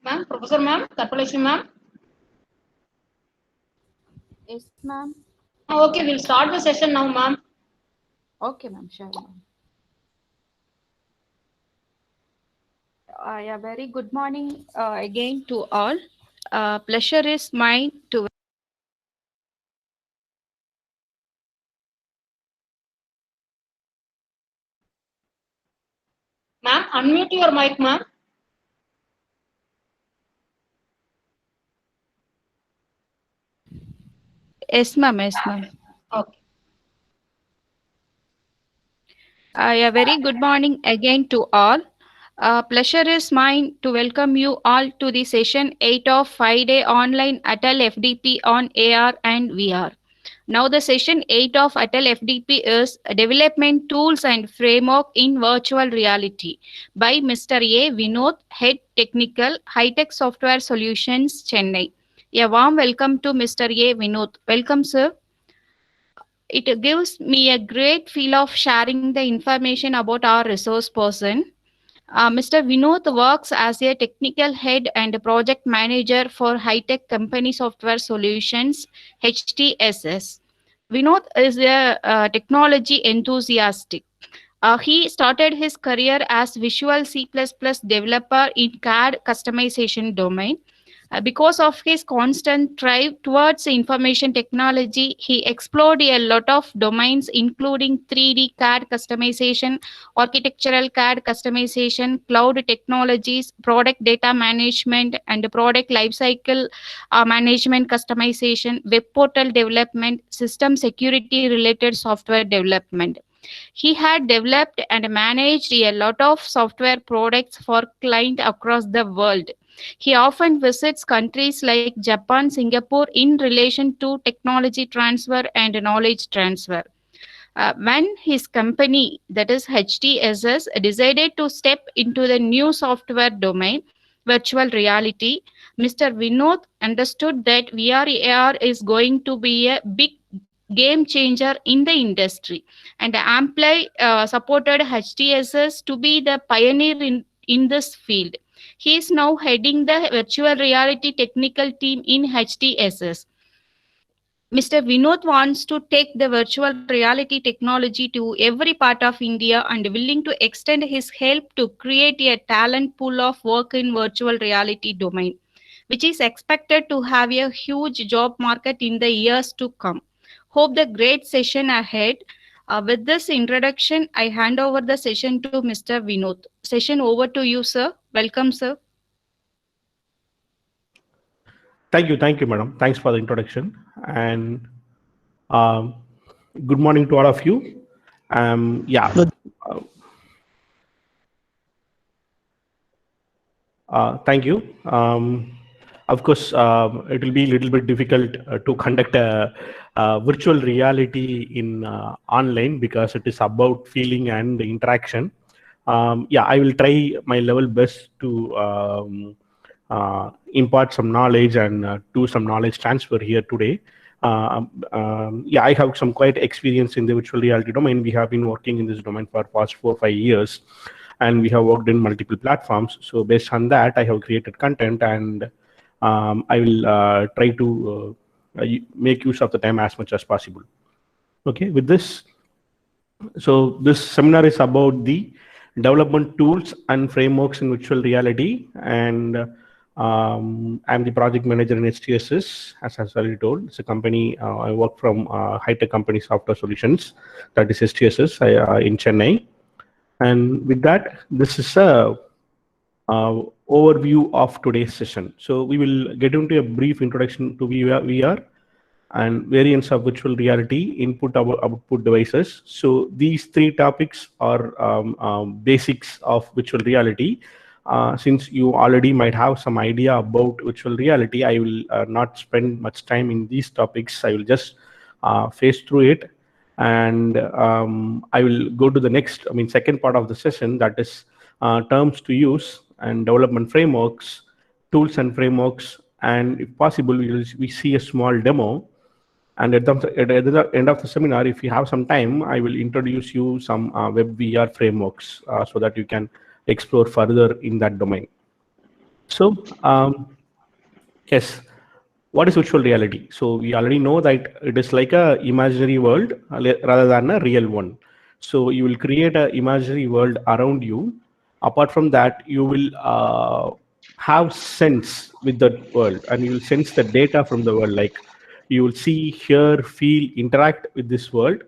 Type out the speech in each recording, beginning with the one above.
Ma'am, Professor ma'am, Tarpalakshmi ma'am. Yes, ma'am. Okay, we'll start the session now, ma'am. Okay, ma'am. Sure, ma'am. Yeah, very good morning again to all. Pleasure is mine to. Ma'am, unmute your mic, ma'am. Yes, ma'am. Yes, ma'am. Okay. Yeah, very good morning again to all. Pleasure is mine to welcome you all to the session 8 of 5-day online Atal FDP on AR and VR. Now the session 8 of Atal FDP is Development Tools and Framework in Virtual Reality by Mr. A. Vinod, Head Technical, High-Tech Software Solutions, Chennai. A warm welcome to Mr. A. Vinod. Welcome, sir. It gives me a great feel of sharing the information about our resource person. Mr. Vinod works as a technical head and project manager for high-tech company software solutions, HTSS. Vinod is a technology enthusiast. He started his career as Visual C++ developer in CAD customization domain. Because of his constant drive towards information technology, he explored a lot of domains, including 3D CAD customization, architectural CAD customization, cloud technologies, product data management, and product lifecycle management customization, web portal development, system security related software development. He had developed and managed a lot of software products for clients across the world. He often visits countries like Japan, Singapore in relation to technology transfer and knowledge transfer. When his company, that is HTSS, decided to step into the new software domain, virtual reality, Mr. Vinod understood that VR AR is going to be a big game changer in the industry, and Amply supported HTSS to be the pioneer in this field. He is now heading the virtual reality technical team in HTSS. Mr. Vinod wants to take the virtual reality technology to every part of India and willing to extend his help to create a talent pool of work in virtual reality domain, which is expected to have a huge job market in the years to come. Hope the great session ahead. With this introduction, I hand over the session to Mr. Vinod. Session over to you, sir. Welcome, sir. Thank you, madam. Thanks for the introduction. And um, good morning to all of you. Thank you. Of course, it will be a little bit difficult to conduct a virtual reality in online because it is about feeling and interaction. I will try my level best to impart some knowledge and do some knowledge transfer here today. I have some quite experience in the virtual reality domain. We have been working in this domain for past 4 or 5 years, and we have worked in multiple platforms. So based on that, I have created content, and I will try to make use of the time as much as possible. Okay, with this, so this seminar is about the development tools and frameworks in virtual reality, and I'm the project manager in HTSS, as I already told. It's a company, I work from high-tech company software solutions, that is HTSS in Chennai. And with that, this is a overview of today's session. So we will get into a brief introduction to VR and variants of virtual reality, input output devices. So these 3 topics are basics of virtual reality. Since you already might have some idea about virtual reality, I will not spend much time in these topics. I will just phase through it, and I will go to the next, second part of the session, that is terms to use and development frameworks, tools and frameworks, and if possible, we see a small demo. And at the end of the seminar, if you have some time, I will introduce you some web VR frameworks so that you can explore further in that domain. So, yes, what is virtual reality? So we already know that it is like a imaginary world rather than a real one. So you will create a imaginary world around you. Apart from that, you will have sense with that world, and you will sense the data from the world. Like you will see, hear, feel, interact with this world.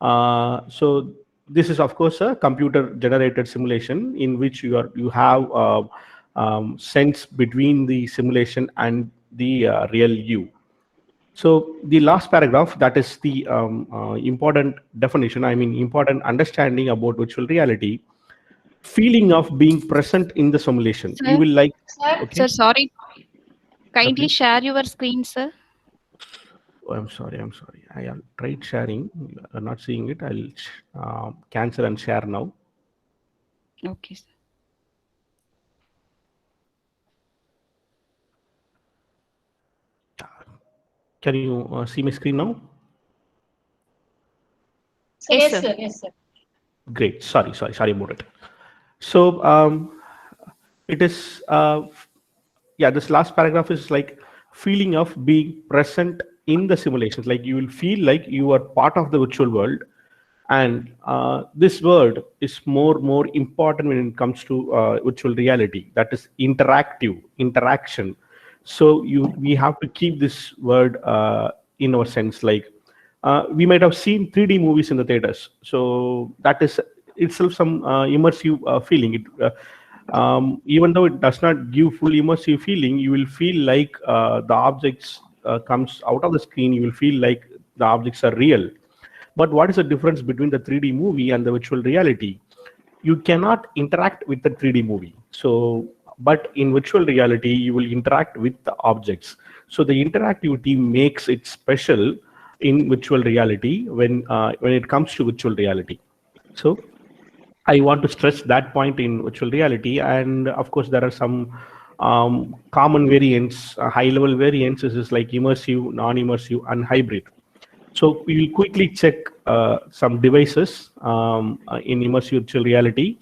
So this is of course a computer generated simulation in which you have sense between the simulation and the real you. So the last paragraph, that is the important definition, I mean important understanding about virtual reality. Feeling of being present in the simulation. You Sir, will like, Sir, okay, sir, sorry. Kindly please. share your screen, sir. Oh, I'm sorry, I'm sorry. I have tried sharing, not seeing it. I'll cancel and share now. Okay, sir. Can you see my screen now? Yes, yes, sir. sir. Yes, sir. Great. Sorry about it. So it is, yeah, this last paragraph is like feeling of being present in the simulations. Like you will feel like you are part of the virtual world, and this word is more important when it comes to virtual reality. That is interactive interaction. So we have to keep this word in our sense. Like we might have seen 3D movies in the theaters, so that is itself some immersive feeling. Even though it does not give full immersive feeling, you will feel like the objects comes out of the screen. You will feel like the objects are real. But what is the difference between the 3D movie and the virtual reality? You cannot interact with the 3D movie. So, but in virtual reality, you will interact with the objects. So the interactivity makes it special in virtual reality when it comes to virtual reality. So I want to stress that point in virtual reality, and of course, there are some common variants, high-level variants. This is like immersive, non-immersive, and hybrid. So we will quickly check some devices in immersive virtual reality.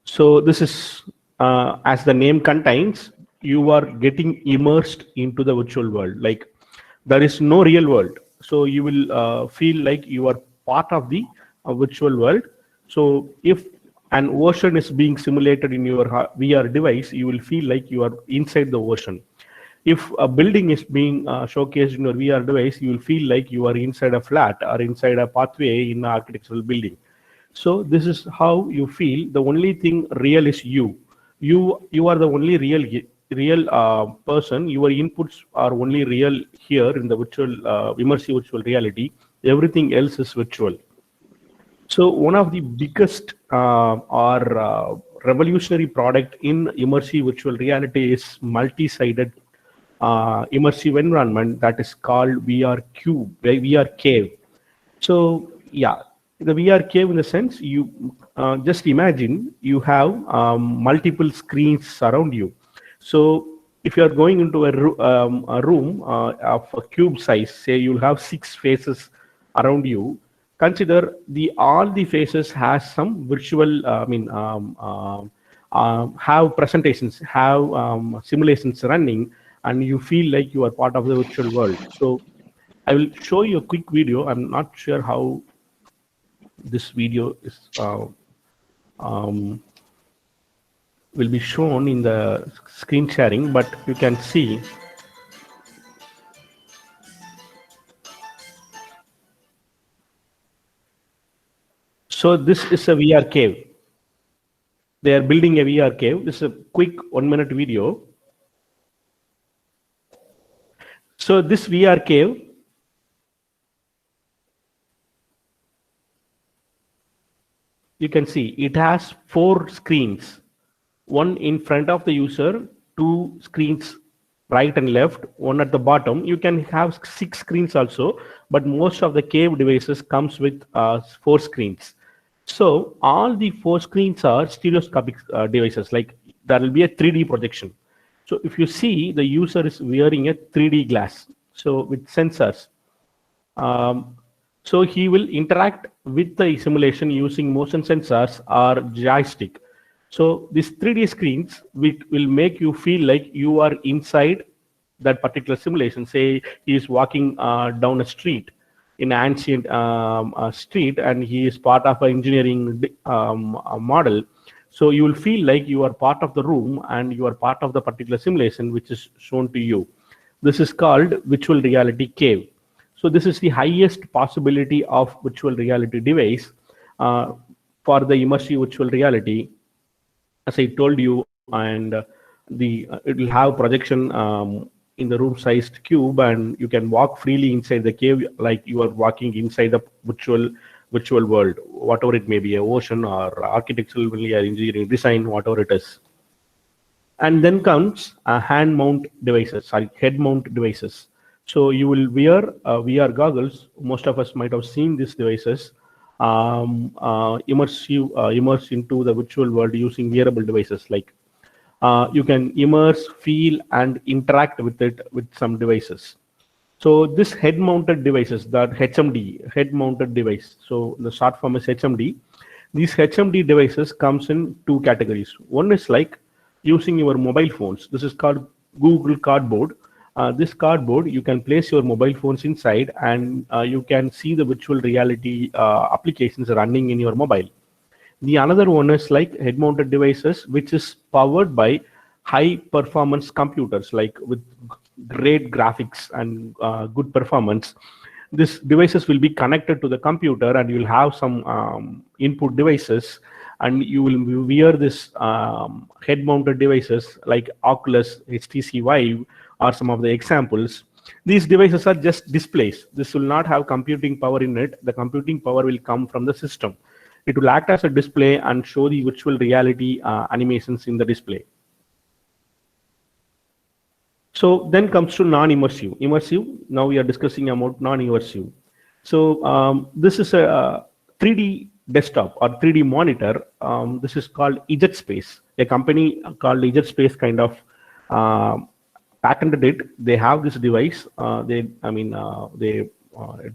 So this is, as the name contains, you are getting immersed into the virtual world. Like there is no real world. So you will feel like you are part of the virtual world. So if an ocean is being simulated in your VR device, you will feel like you are inside the ocean. If a building is being showcased in your VR device, you will feel like you are inside a flat or inside a pathway in an architectural building. So this is how you feel. The only thing real is you. You are the only real person. Your inputs are only real here in the virtual immersive virtual reality. Everything else is virtual. So one of the biggest or revolutionary product in immersive virtual reality is multi-sided immersive environment that is called VR Cube, VR Cave. So yeah, the VR Cave, in the sense, you just imagine you have multiple screens around you. So if you are going into a room of a cube size, say you'll have 6 faces around you. Consider all the faces has some virtual, have presentations, have simulations running, and you feel like you are part of the virtual world. So I will show you a quick video. I'm not sure how this video is will be shown in the screen sharing, but you can see. So this is a VR cave. They are building a VR cave. This is a quick 1-minute video. So this VR cave, you can see it has 4 screens, one in front of the user, 2 screens right and left, one at the bottom. You can have 6 screens also, but most of the cave devices comes with 4 screens. So all the 4 screens are stereoscopic devices. Like there will be a 3D projection. So if you see, the user is wearing a 3D glass, so with sensors. So he will interact with the simulation using motion sensors or joystick. So these 3D screens will make you feel like you are inside that particular simulation. Say he is walking down a street in an ancient street, and he is part of an engineering model. So you will feel like you are part of the room and you are part of the particular simulation which is shown to you. This is called virtual reality cave. So this is the highest possibility of virtual reality device for the immersive virtual reality. As I told you, and it will have projection in the room-sized cube, and you can walk freely inside the cave like you are walking inside the virtual world, whatever it may be, a ocean or architectural or engineering design, whatever it is. And then comes hand mount devices, sorry, head mount devices. So you will wear VR goggles. Most of us might have seen these devices. Immerse into the virtual world using wearable devices. Like you can immerse, feel, and interact with it with some devices. So this head-mounted devices, that HMD, head-mounted device. So the short form is HMD. These HMD devices comes in two categories. One is like using your mobile phones. This is called Google Cardboard. This cardboard, you can place your mobile phones inside, and you can see the virtual reality applications running in your mobile. The another one is like head-mounted devices, which is powered by high-performance computers, like with great graphics and good performance. These devices will be connected to the computer, and you will have some input devices, and you will wear this head-mounted devices like Oculus, HTC Vive, are some of the examples. These devices are just displays. This will not have computing power in it. The computing power will come from the system. It will act as a display and show the virtual reality animations in the display. So then comes to non-immersive. Immersive, now we are discussing about non-immersive. So this is a 3D desktop or 3D monitor. This is called EjetSpace. A company called EjetSpace kind of patented it. They have this device. It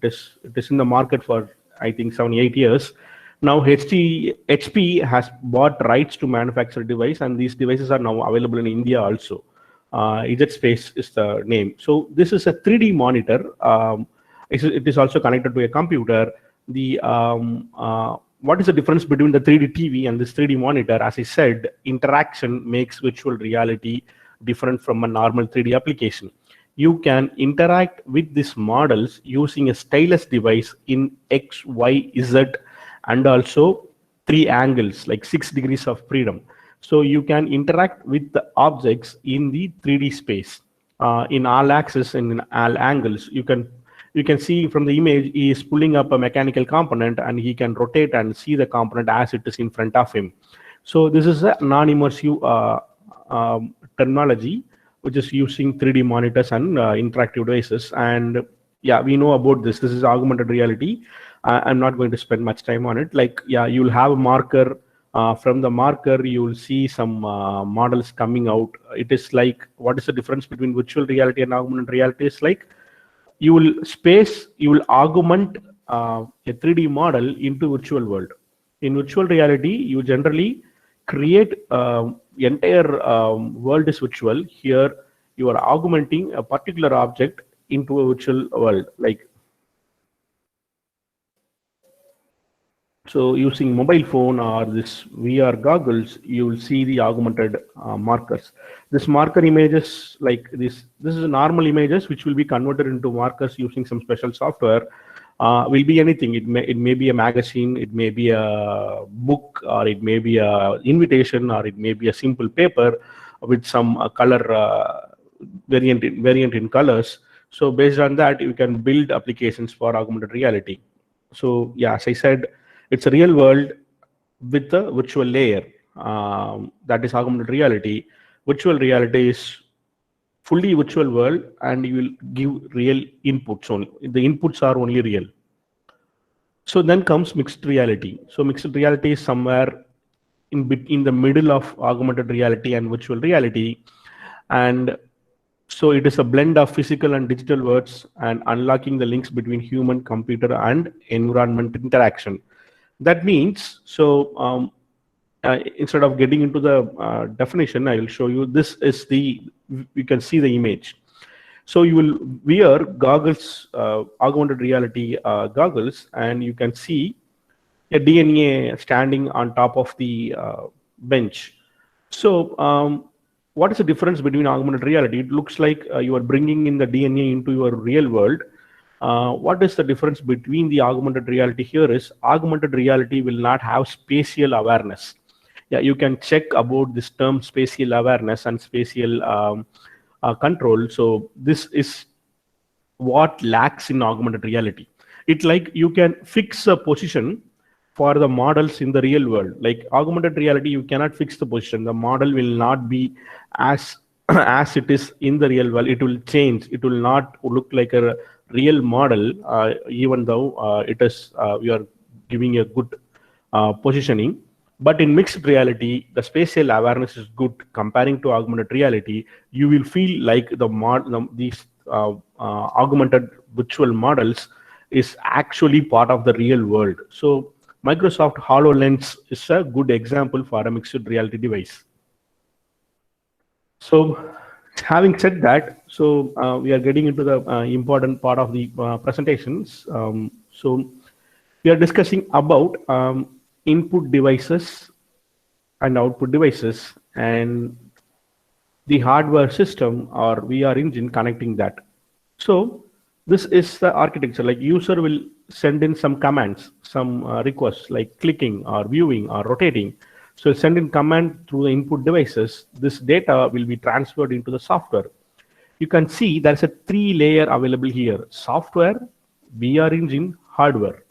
is in the market for I think 7-8 years. Now HP has bought rights to manufacture a device, and these devices are now available in India also. EjetSpace is the name. So this is a 3D monitor. It is also connected to a computer. What is the difference between the 3D TV and this 3D monitor? As I said, interaction makes virtual reality different from a normal 3D application. You can interact with these models using a stylus device in X, Y, Z, and also 3 angles, like 6 degrees of freedom. So you can interact with the objects in the 3D space in all axes and in all angles. You can see from the image, he is pulling up a mechanical component, and he can rotate and see the component as it is in front of him. So this is a non-immersive terminology, which is using 3D monitors and interactive devices. And yeah, we know about this. This is augmented reality. I'm not going to spend much time on it. Like, yeah, you'll have a marker. From the marker, you will see some models coming out. It is like, what is the difference between virtual reality and augmented reality? It's like you will augment a 3D model into virtual world. In virtual reality, you generally create entire world is virtual. Here, you are augmenting a particular object into a virtual world. Like, so using mobile phone or this VR goggles, you will see the augmented markers. This marker images, like this is normal images which will be converted into markers using some special software. Will be anything. It may be a magazine, it may be a book, or it may be a invitation, or it may be a simple paper with some color variant in colors. So based on that, you can build applications for augmented reality. So yeah, as I said, it's a real world with a virtual layer. That is augmented reality. Virtual reality is fully virtual world, and you will give real inputs only. The inputs are only real. So then comes mixed reality. So mixed reality is somewhere in the middle of augmented reality and virtual reality. And so it is a blend of physical and digital worlds, and unlocking the links between human, computer, and environment interaction. That means, so instead of getting into the definition, I will show you. This is you can see the image. So you will wear goggles, augmented reality goggles, and you can see a DNA standing on top of the bench. So what is the difference between augmented reality? It looks like you are bringing in the DNA into your real world. What is the difference between the augmented reality here is augmented reality will not have spatial awareness. Yeah, you can check about this term spatial awareness and spatial control. So this is what lacks in augmented reality. It like you can fix a position for the models in the real world. Like augmented reality, you cannot fix the position. The model will not be as as it is in the real world. It will change. It will not look like a real model, even though it is we are giving a good positioning. But in mixed reality, the spatial awareness is good. Comparing to augmented reality, you will feel like these augmented virtual models is actually part of the real world. So Microsoft HoloLens is a good example for a mixed reality device. So having said that, so we are getting into the important part of the presentations. So we are discussing about input devices and output devices and the hardware system or VR engine connecting that. So this is the architecture. Like user will send in some commands, some requests like clicking or viewing or rotating. So send in command through the input devices. This data will be transferred into the software. You can see there's a 3-layer available here: software, VR engine, hardware.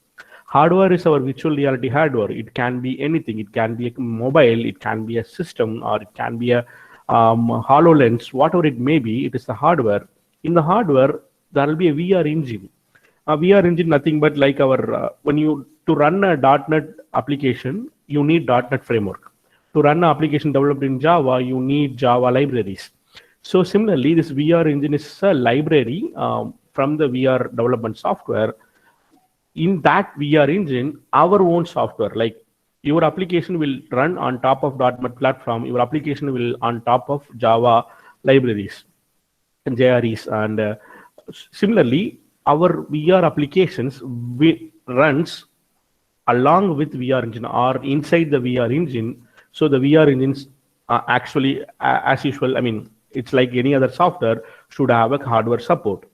Hardware is our virtual reality hardware. It can be anything. It can be a mobile, it can be a system, or it can be a HoloLens, whatever it may be. It is the hardware. In the hardware, there will be a VR engine. A VR engine, nothing but like our to run a .NET application, you need .NET framework. To run an application developed in Java, you need Java libraries. So similarly, this VR engine is a library from the VR development software. In that VR engine, our own software, like your application will run on top of .NET platform. Your application will on top of Java libraries and JREs. And similarly, our VR applications runs along with VR engine or inside the VR engine. So the VR engines actually, as usual, I mean, it's like any other software, should have a hardware support.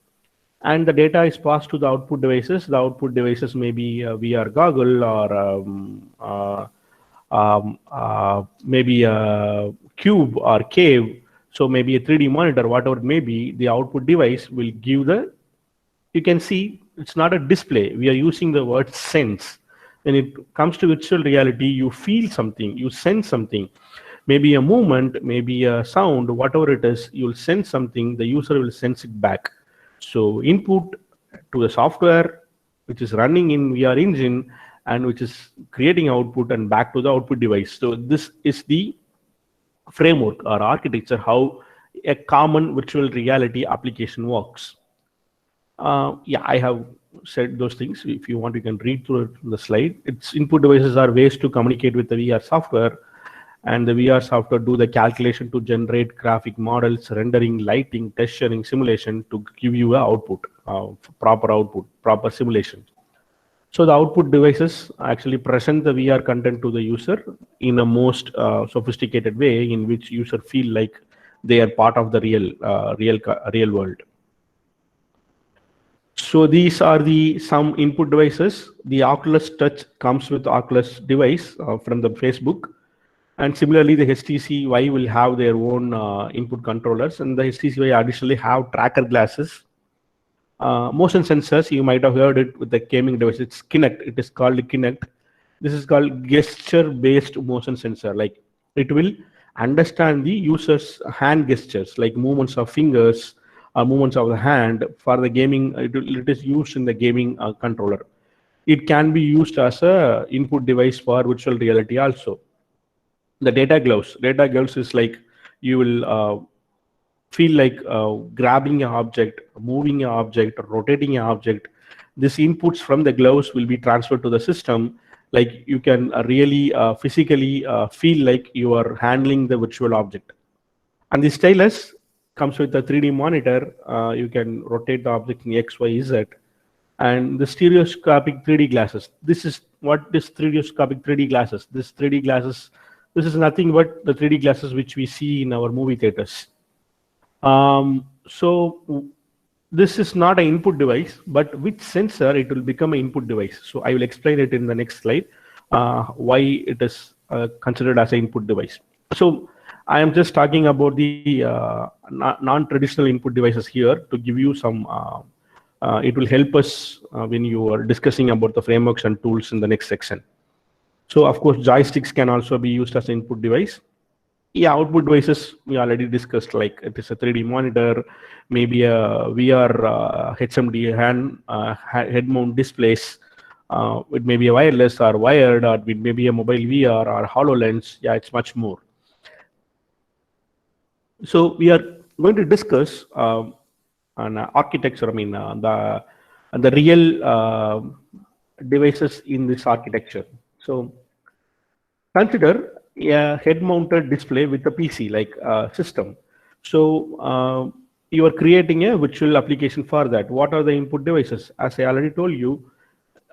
And the data is passed to the output devices. The output devices may be a VR goggle or maybe a cube or cave. So maybe a 3D monitor, whatever it may be, the output device will give you can see it's not a display. We are using the word sense. When it comes to virtual reality, you feel something, you sense something. Maybe a movement, maybe a sound, whatever it is, you'll sense something, the user will sense it back. So input to the software, which is running in VR engine and which is creating output, and back to the output device. So this is the framework or architecture, how a common virtual reality application works. Yeah, I have said those things. If you want, you can read through the slide. Its input devices are ways to communicate with the VR software, and the VR software do the calculation to generate graphic models, rendering, lighting, texturing, simulation to give you a output, proper simulation. So the output devices actually present the VR content to the user in a most sophisticated way, in which user feel like they are part of the real world. So these are some input devices. The Oculus Touch comes with Oculus device from the Facebook. And similarly, the HTC Vive will have their own input controllers, and the HTC Vive additionally have tracker glasses, motion sensors. You might have heard it with the gaming device. It's Kinect. It is called Kinect. This is called gesture-based motion sensor. Like it will understand the user's hand gestures, like movements of fingers or movements of the hand. For the gaming, it is used in the gaming controller. It can be used as a input device for virtual reality also. The data gloves is like you will feel like grabbing an object, moving an object, rotating an object. These inputs from the gloves will be transferred to the system. Like you can really physically feel like you are handling the virtual object. And the stylus comes with a 3D monitor. You can rotate the object in X, Y, Z. And the stereoscopic 3D glasses. This is what this stereoscopic 3D glasses. This 3D glasses, this is nothing but the 3D glasses which we see in our movie theaters. So this is not an input device, but with sensor, it will become an input device. So I will explain it in the next slide, why it is considered as an input device. So I am just talking about the non-traditional input devices here to give you some, it will help us when you are discussing about the frameworks and tools in the next section. So of course, joysticks can also be used as an input device. Yeah, output devices we already discussed, like it is a 3D monitor, maybe a VR HMD head mount displays. It may be a wireless or wired, or it may be a mobile VR or HoloLens. Yeah, it's much more. So we are going to discuss an architecture. I mean, the real devices in this architecture. So consider a head-mounted display with a PC like system. So you are creating a virtual application for that. What are the input devices? As I already told you,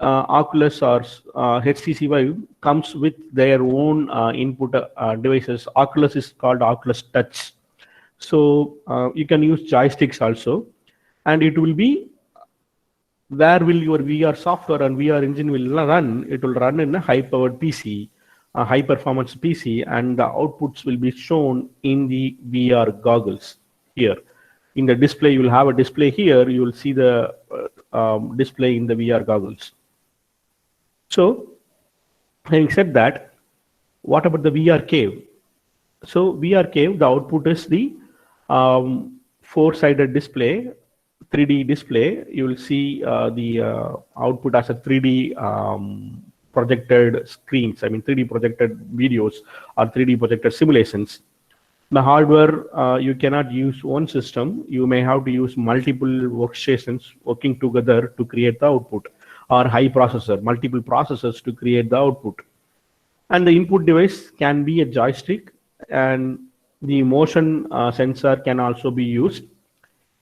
Oculus or HTC Vive comes with their own input devices. Oculus is called Oculus Touch. So you can use joysticks also, and it will be where will your VR software and VR engine will run. It will run in a high-powered PC, a high-performance PC, and the outputs will be shown in the VR goggles here. In the display, you will have a display here. You will see the display in the VR goggles. So, having said that, what about the VR Cave? So, VR Cave, the output is the four-sided display, 3D display. You will see the output as a 3D projected screens. I mean, 3D projected videos or 3D projected simulations. The hardware, you cannot use one system. You may have to use multiple workstations working together to create the output, or high processor, multiple processors to create the output. And the input device can be a joystick, and the motion sensor can also be used.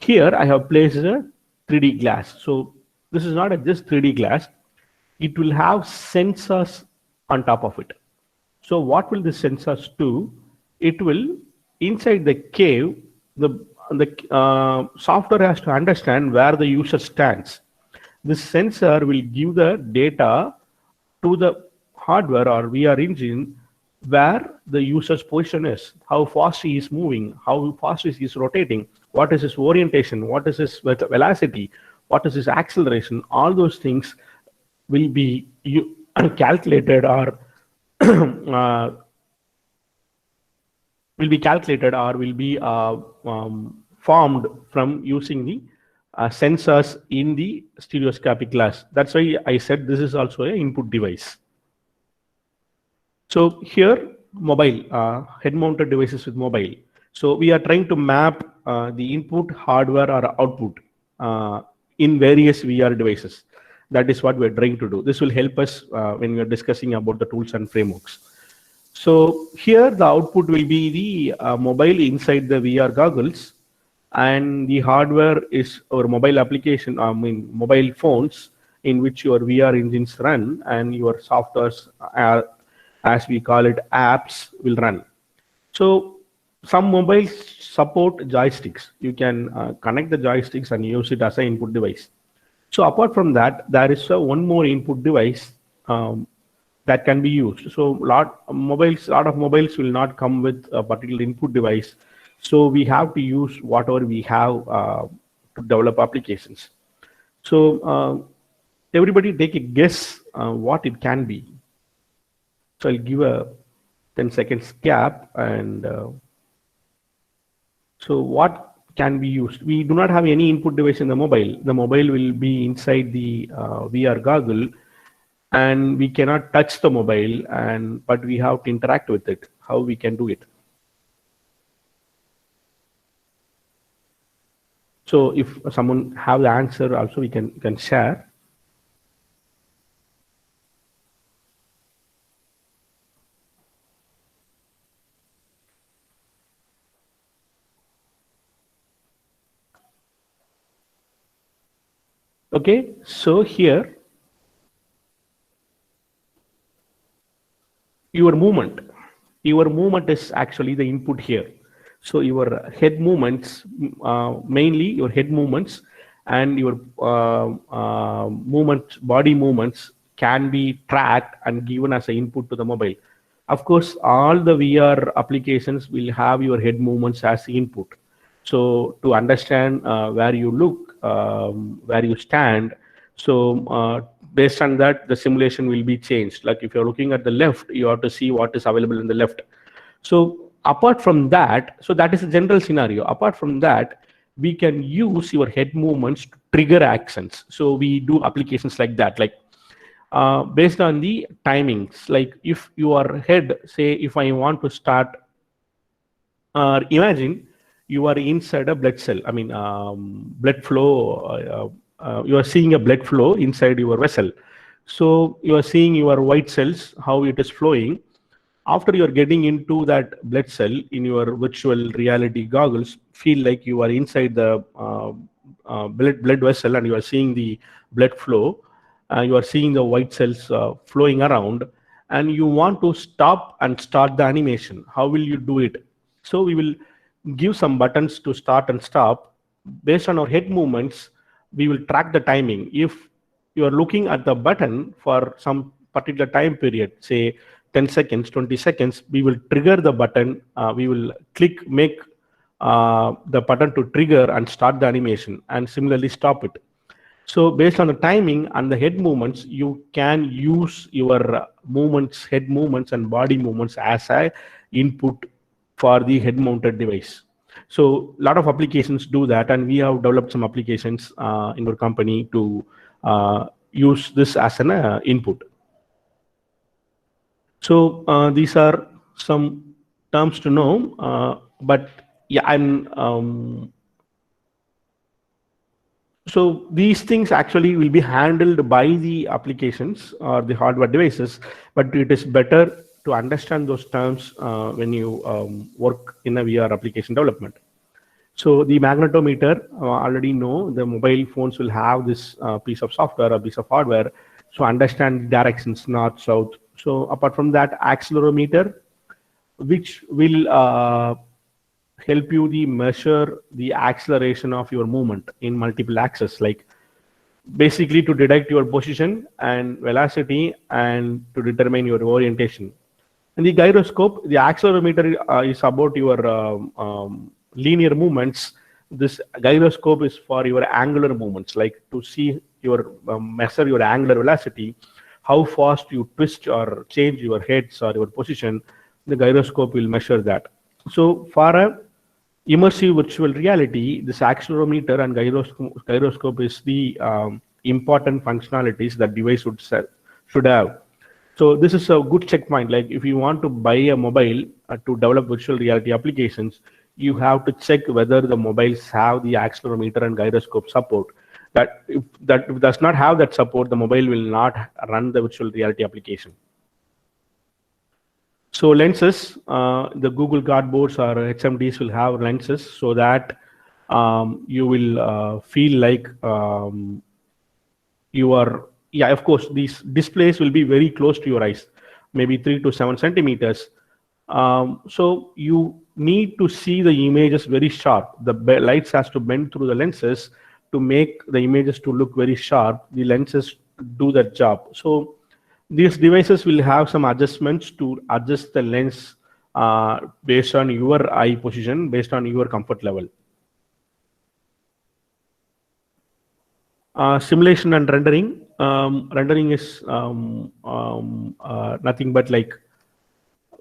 Here I have placed a 3D glass. So this is not just 3D glass. It will have sensors on top of it. So what will the sensors do? It will, inside the cave, the software has to understand where the user stands. This sensor will give the data to the hardware or VR engine where the user's position is, how fast he is moving, how fast he is rotating, what is his orientation, what is his velocity, what is his acceleration. All those things will be calculated or will be formed from using the sensors in the stereoscopic glass. That's why I said this is also an input device. So here, mobile, head-mounted devices with mobile. So we are trying to map the input, hardware, or output in various VR devices. That is what we are trying to do. This will help us when we are discussing about the tools and frameworks. So here, the output will be the mobile inside the VR goggles, and the hardware is our mobile application, I mean mobile phones in which your VR engines run, and your softwares, as we call it, apps, will run. So some mobiles support joysticks. You can connect the joysticks and use it as an input device. So apart from that, there is one more input device that can be used. So a lot of mobiles will not come with a particular input device. So we have to use whatever we have to develop applications. So everybody take a guess what it can be. So I'll give a 10 seconds gap, and so what can be used? We do not have any input device in the mobile. The mobile will be inside the VR goggle, and we cannot touch the mobile, but we have to interact with it. How we can do it? So if someone have the answer, also we can share. Okay, so here your movement is actually the input here. So your head movements, mainly your head movements and your body movements can be tracked and given as an input to the mobile. Of course, all the VR applications will have your head movements as input. So to understand where you look, where you stand, so based on that, the simulation will be changed. Like if you're looking at the left, you have to see what is available in the left. So apart from that, so that is a general scenario. Apart from that, we can use your head movements to trigger actions. So we do applications like that, like based on the timings. Like if your head, say, if I want to start, imagine you are inside a blood cell. I mean, blood flow. You are seeing a blood flow inside your vessel. So you are seeing your white cells, how it is flowing. After you are getting into that blood cell in your virtual reality goggles, feel like you are inside the blood vessel and you are seeing the blood flow. You are seeing the white cells flowing around, and you want to stop and start the animation. How will you do it? So we will give some buttons to start and stop. Based on our head movements, we will track the timing. If you are looking at the button for some particular time period, say 10 seconds, 20 seconds, we will trigger the button. We will make the button to trigger and start the animation, and similarly stop it. So based on the timing and the head movements, you can use your movements, head movements and body movements as a input for the head mounted device. So a lot of applications do that, and we have developed some applications in our company to use this as an input. So these are some terms to know, but yeah, so these things actually will be handled by the applications or the hardware devices, but it is better to understand those terms when you work in a VR application development. So the magnetometer, already know the mobile phones will have this piece of software, a piece of hardware, so understand directions, north, south. So apart from that, accelerometer, which will help you measure the acceleration of your movement in multiple axes, like basically to detect your position and velocity and to determine your orientation. And the gyroscope, the accelerometer is about your linear movements. This gyroscope is for your angular movements, like to see your measure your angular velocity, how fast you twist or change your heads or your position. The gyroscope will measure that. So for a immersive virtual reality, this accelerometer and gyroscope is the important functionalities that device should have. So this is a good checkpoint. Like if you want to buy a mobile to develop virtual reality applications, you have to check whether the mobiles have the accelerometer and gyroscope support. That if does not have that support, the mobile will not run the virtual reality application. So lenses, the Google Cardboards or HMDs will have lenses so that you will feel like you are, yeah, of course, these displays will be very close to your eyes, maybe 3 to 7 centimeters. So you need to see the images very sharp. The lights has to bend through the lenses to make the images to look very sharp. The lenses do that job. So these devices will have some adjustments to adjust the lens based on your eye position, based on your comfort level. Simulation and rendering. Rendering is nothing but like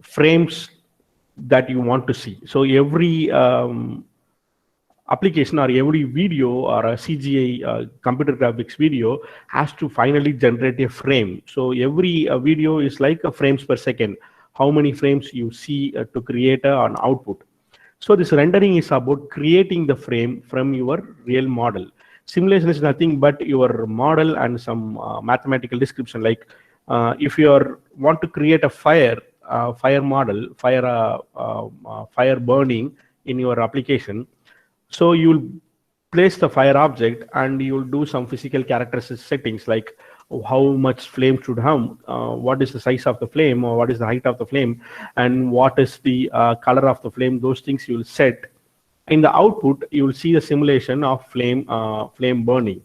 frames that you want to see. So every application or every video or a CGI computer graphics video has to finally generate a frame. So every video is like a frames per second. How many frames you see to create an output. So this rendering is about creating the frame from your real model. Simulation is nothing but your model and some mathematical description. Like if you want to create a fire model, fire burning in your application, so you'll place the fire object, and you'll do some physical characteristics settings like how much flame should have, what is the size of the flame, or what is the height of the flame, and what is the color of the flame. Those things you will set. In the output, you will see the simulation of flame burning.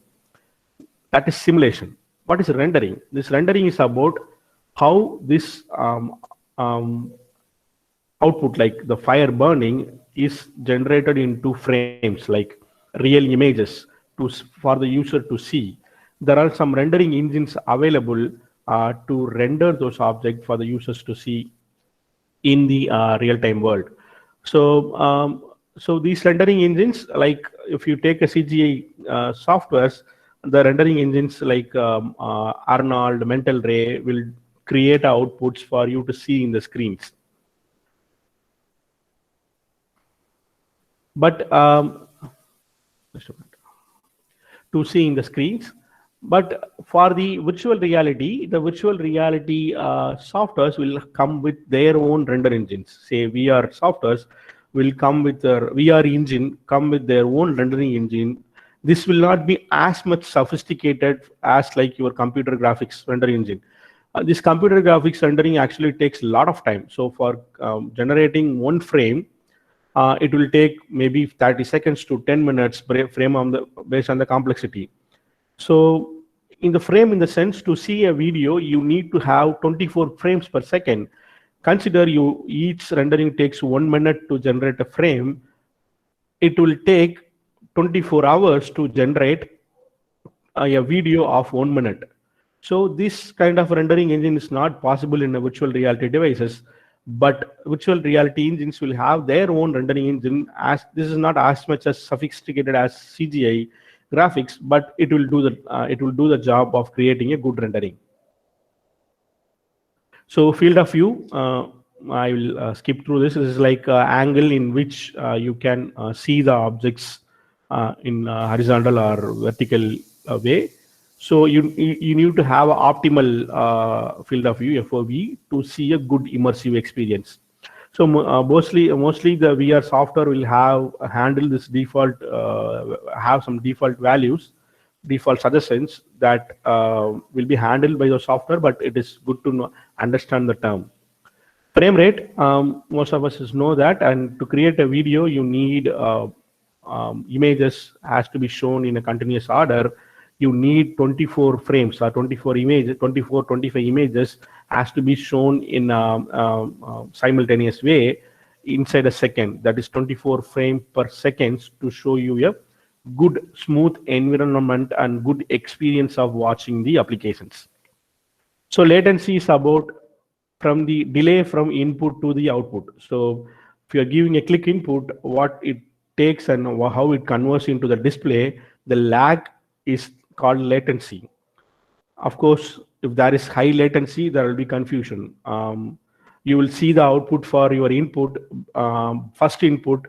That is simulation. What is rendering? This rendering is about how this output, like the fire burning, is generated into frames, like real images for the user to see. There are some rendering engines available to render those objects for the users to see in the real-time world. So these rendering engines, like if you take a CGI softwares, the rendering engines like Arnold, Mental Ray will create outputs for you to see in the screens. But to see in the screens. But for the virtual reality softwares will come with their own render engines. Say VR softwares will come with their VR engine, come with their own rendering engine. This will not be as much sophisticated as like your computer graphics render engine. This computer graphics rendering actually takes a lot of time. So for generating one frame, it will take maybe 30 seconds to 10 minutes frame based on the complexity. So in the frame, in the sense, to see a video, you need to have 24 frames per second. Consider each rendering takes 1 minute to generate a frame. It will take 24 hours to generate a video of 1 minute. So this kind of rendering engine is not possible in a virtual reality devices. But virtual reality engines will have their own rendering engine. As this is not as much as sophisticated as CGI graphics, but it will do the job of creating a good rendering. So field of view, I will skip through this. This is like an angle in which you can see the objects in horizontal or vertical way. So you need to have an optimal field of view, FOV, to see a good immersive experience. So mostly the VR software will handle this default, have some default values, default suggestions that will be handled by the software, but it is good to understand the term. Frame rate, most of us know that, and to create a video, you need images has to be shown in a continuous order. You need 24 frames or 24 images, 25 images has to be shown in a simultaneous way inside a second. That is 24 frames per second to show you a good, smooth environment and good experience of watching the applications. So latency is about from the delay from input to the output. So if you are giving a click input, what it takes and how it converts into the display, the lag is called latency. Of course, if there is high latency, there will be confusion. You will see the output for your input, first input.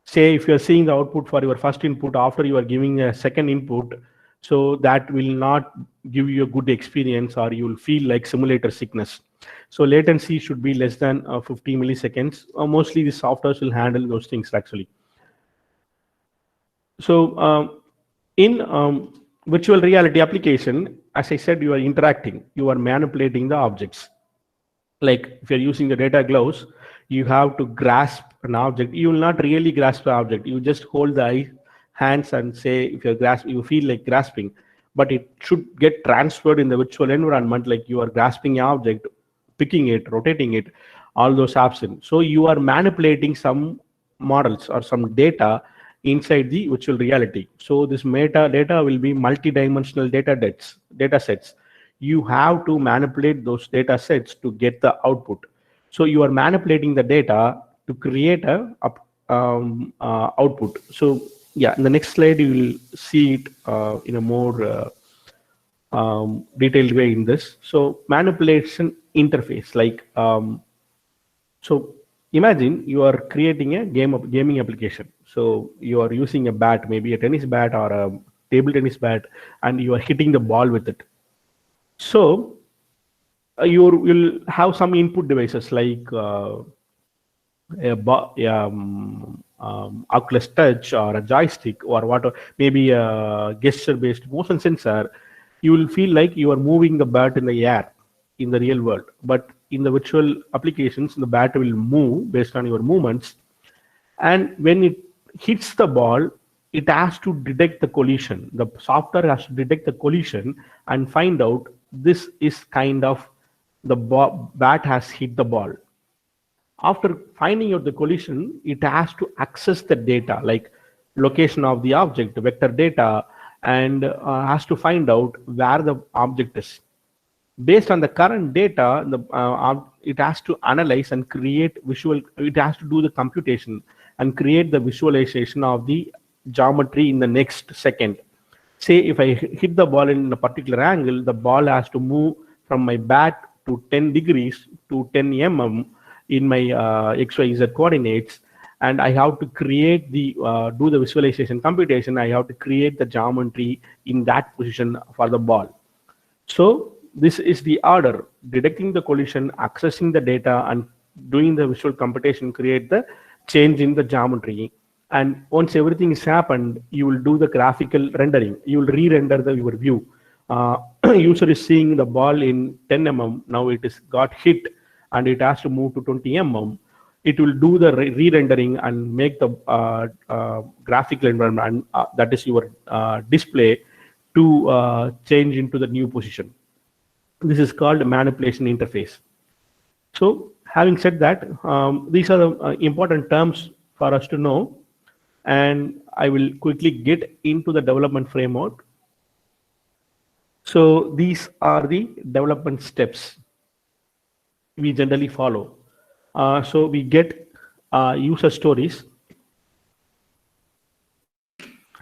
Say if you are seeing the output for your first input after you are giving a second input, so that will not give you a good experience, or you will feel like simulator sickness. So latency should be less than 50 milliseconds. Mostly the softwares will handle those things actually. So in virtual reality application, as I said, you are interacting, you are manipulating the objects. Like if you're using the data gloves, you have to grasp an object. You will not really grasp the object. You just hold the hands and say, if you're grasping, you feel like grasping, but it should get transferred in the virtual environment, like you are grasping an object, picking it, rotating it, all those happen. So you are manipulating some models or some data inside the virtual reality. So this metadata will be multi-dimensional data sets. You have to manipulate those data sets to get the output. So you are manipulating the data to create a output. So yeah, in the next slide you will see it in a more detailed way in this. So manipulation interface, like so imagine you are creating a gaming application. So you are using a bat, maybe a tennis bat or a table tennis bat, and you are hitting the ball with it. So you will have some input devices like Oculus Touch or a joystick or whatever, maybe a gesture-based motion sensor, you will feel like you are moving the bat in the air in the real world. But in the virtual applications, the bat will move based on your movements. And when it hits the ball, it has to detect the collision. The software has to detect the collision and find out this is kind of the bat has hit the ball. After finding out the collision, it has to access the data like location of the object, vector data, and has to find out where the object is. Based on the current data, it has to analyze and create visual, it has to do the computation and create the visualization of the geometry in the next second. Say if I hit the ball in a particular angle, the ball has to move from my bat to 10 degrees to 10 mm in my XYZ coordinates, and I have to create the do the visualization computation. I have to create the geometry in that position for the ball. So this is the order: detecting the collision, accessing the data, and doing the visual computation, create the change in the geometry. And once everything is happened, you will do the graphical rendering. You will re-render your view. User is seeing the ball in 10 mm. Now it is got hit and it has to move to 20 mm. It will do the re-rendering and make the graphical environment, that is your display, to change into the new position. This is called manipulation interface. So having said that, these are the important terms for us to know, and I will quickly get into the development framework. So these are the development steps we generally follow. So we get user stories.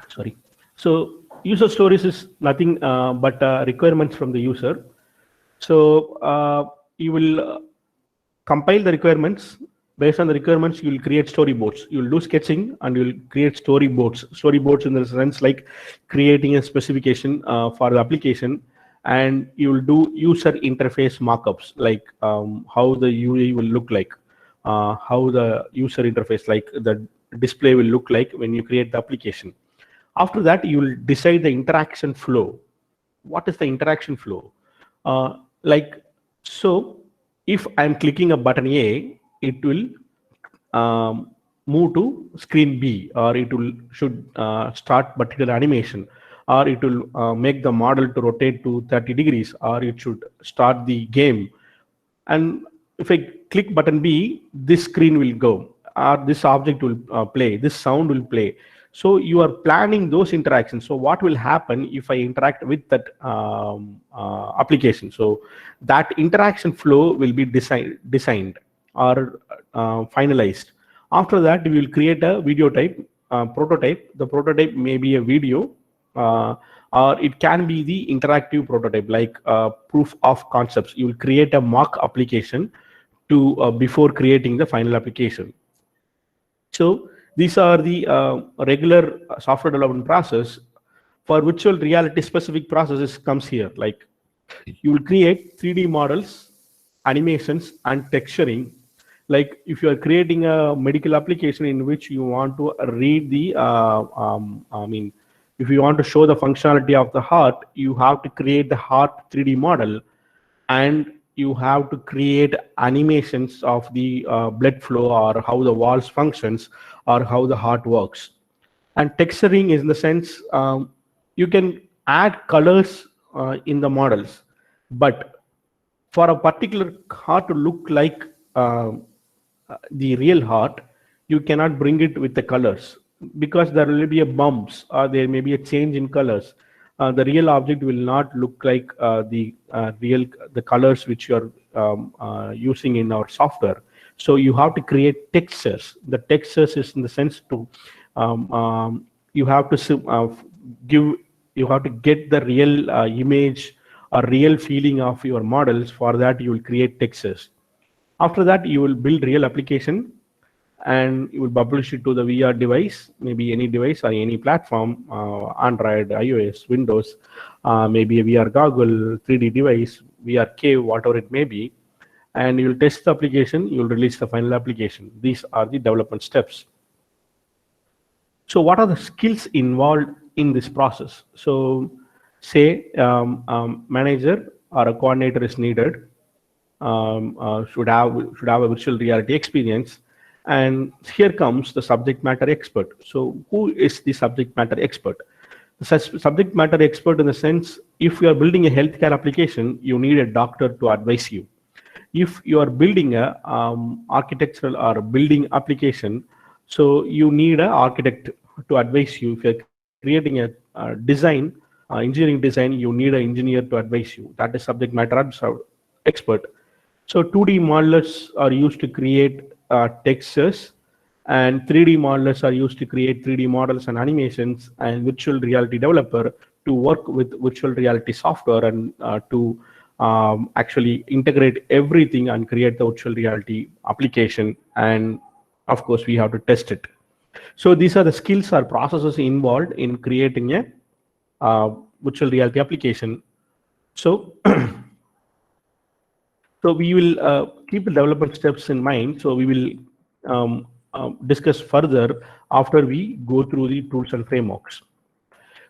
Sorry. So user stories is nothing but requirements from the user. So you will compile the requirements. Based on the requirements, you will create storyboards. You will do sketching and you will create storyboards. Storyboards in the sense like creating a specification for the application, and you will do user interface mockups, like how the UI will look like, how the user interface, like the display will look like when you create the application. After that, you will decide the interaction flow. What is the interaction flow? Like, so if I'm clicking a button A, it will move to screen B, or it will should start particular animation, or it will make the model to rotate to 30 degrees, or it should start the game. And if I click button B, this screen will go, or this object will play, this sound will play. So you are planning those interactions. So what will happen if I interact with that application? So that interaction flow will be designed or finalized. After that, we will create a video type, prototype. The prototype may be a video, or it can be the interactive prototype, like proof of concepts. You will create a mock application to before creating the final application. So these are the regular software development process. For virtual reality, specific processes comes here. Like you will create 3D models, animations, and texturing. Like if you are creating a medical application in which you want to read the, if you want to show the functionality of the heart, you have to create the heart 3D model, and you have to create animations of the blood flow, or how the walls functions, or how the heart works. And texturing is in the sense you can add colors in the models, but for a particular heart to look like the real heart, you cannot bring it with the colors, because there will be a bumps, or there may be a change in colors. The real object will not look like the colors which you are using in our software. So you have to create textures. The textures is in the sense to you have to get the real image or real feeling of your models. For that, you will create textures. After that, you will build real application, and you will publish it to the VR device, maybe any device or any platform, Android, iOS, Windows, maybe a VR goggle, 3D device, VR cave, whatever it may be. And you will test the application, you will release the final application. These are the development steps. So what are the skills involved in this process? So say manager or a coordinator is needed, should have a virtual reality experience, and here comes the subject matter expert. So who is the subject matter expert? The subject matter expert in the sense, if you are building a healthcare application, you need a doctor to advise you. If you are building a architectural or building application, so you need an architect to advise you. If you're creating a design, engineering design, you need an engineer to advise you. That is subject matter expert. So 2D modelers are used to create textures, and 3D modelers are used to create 3D models and animations, and virtual reality developer to work with virtual reality software and to actually integrate everything and create the virtual reality application. And of course, we have to test it. So these are the skills or processes involved in creating a virtual reality application. So, so we will keep the development steps in mind. So we will discuss further after we go through the tools and frameworks.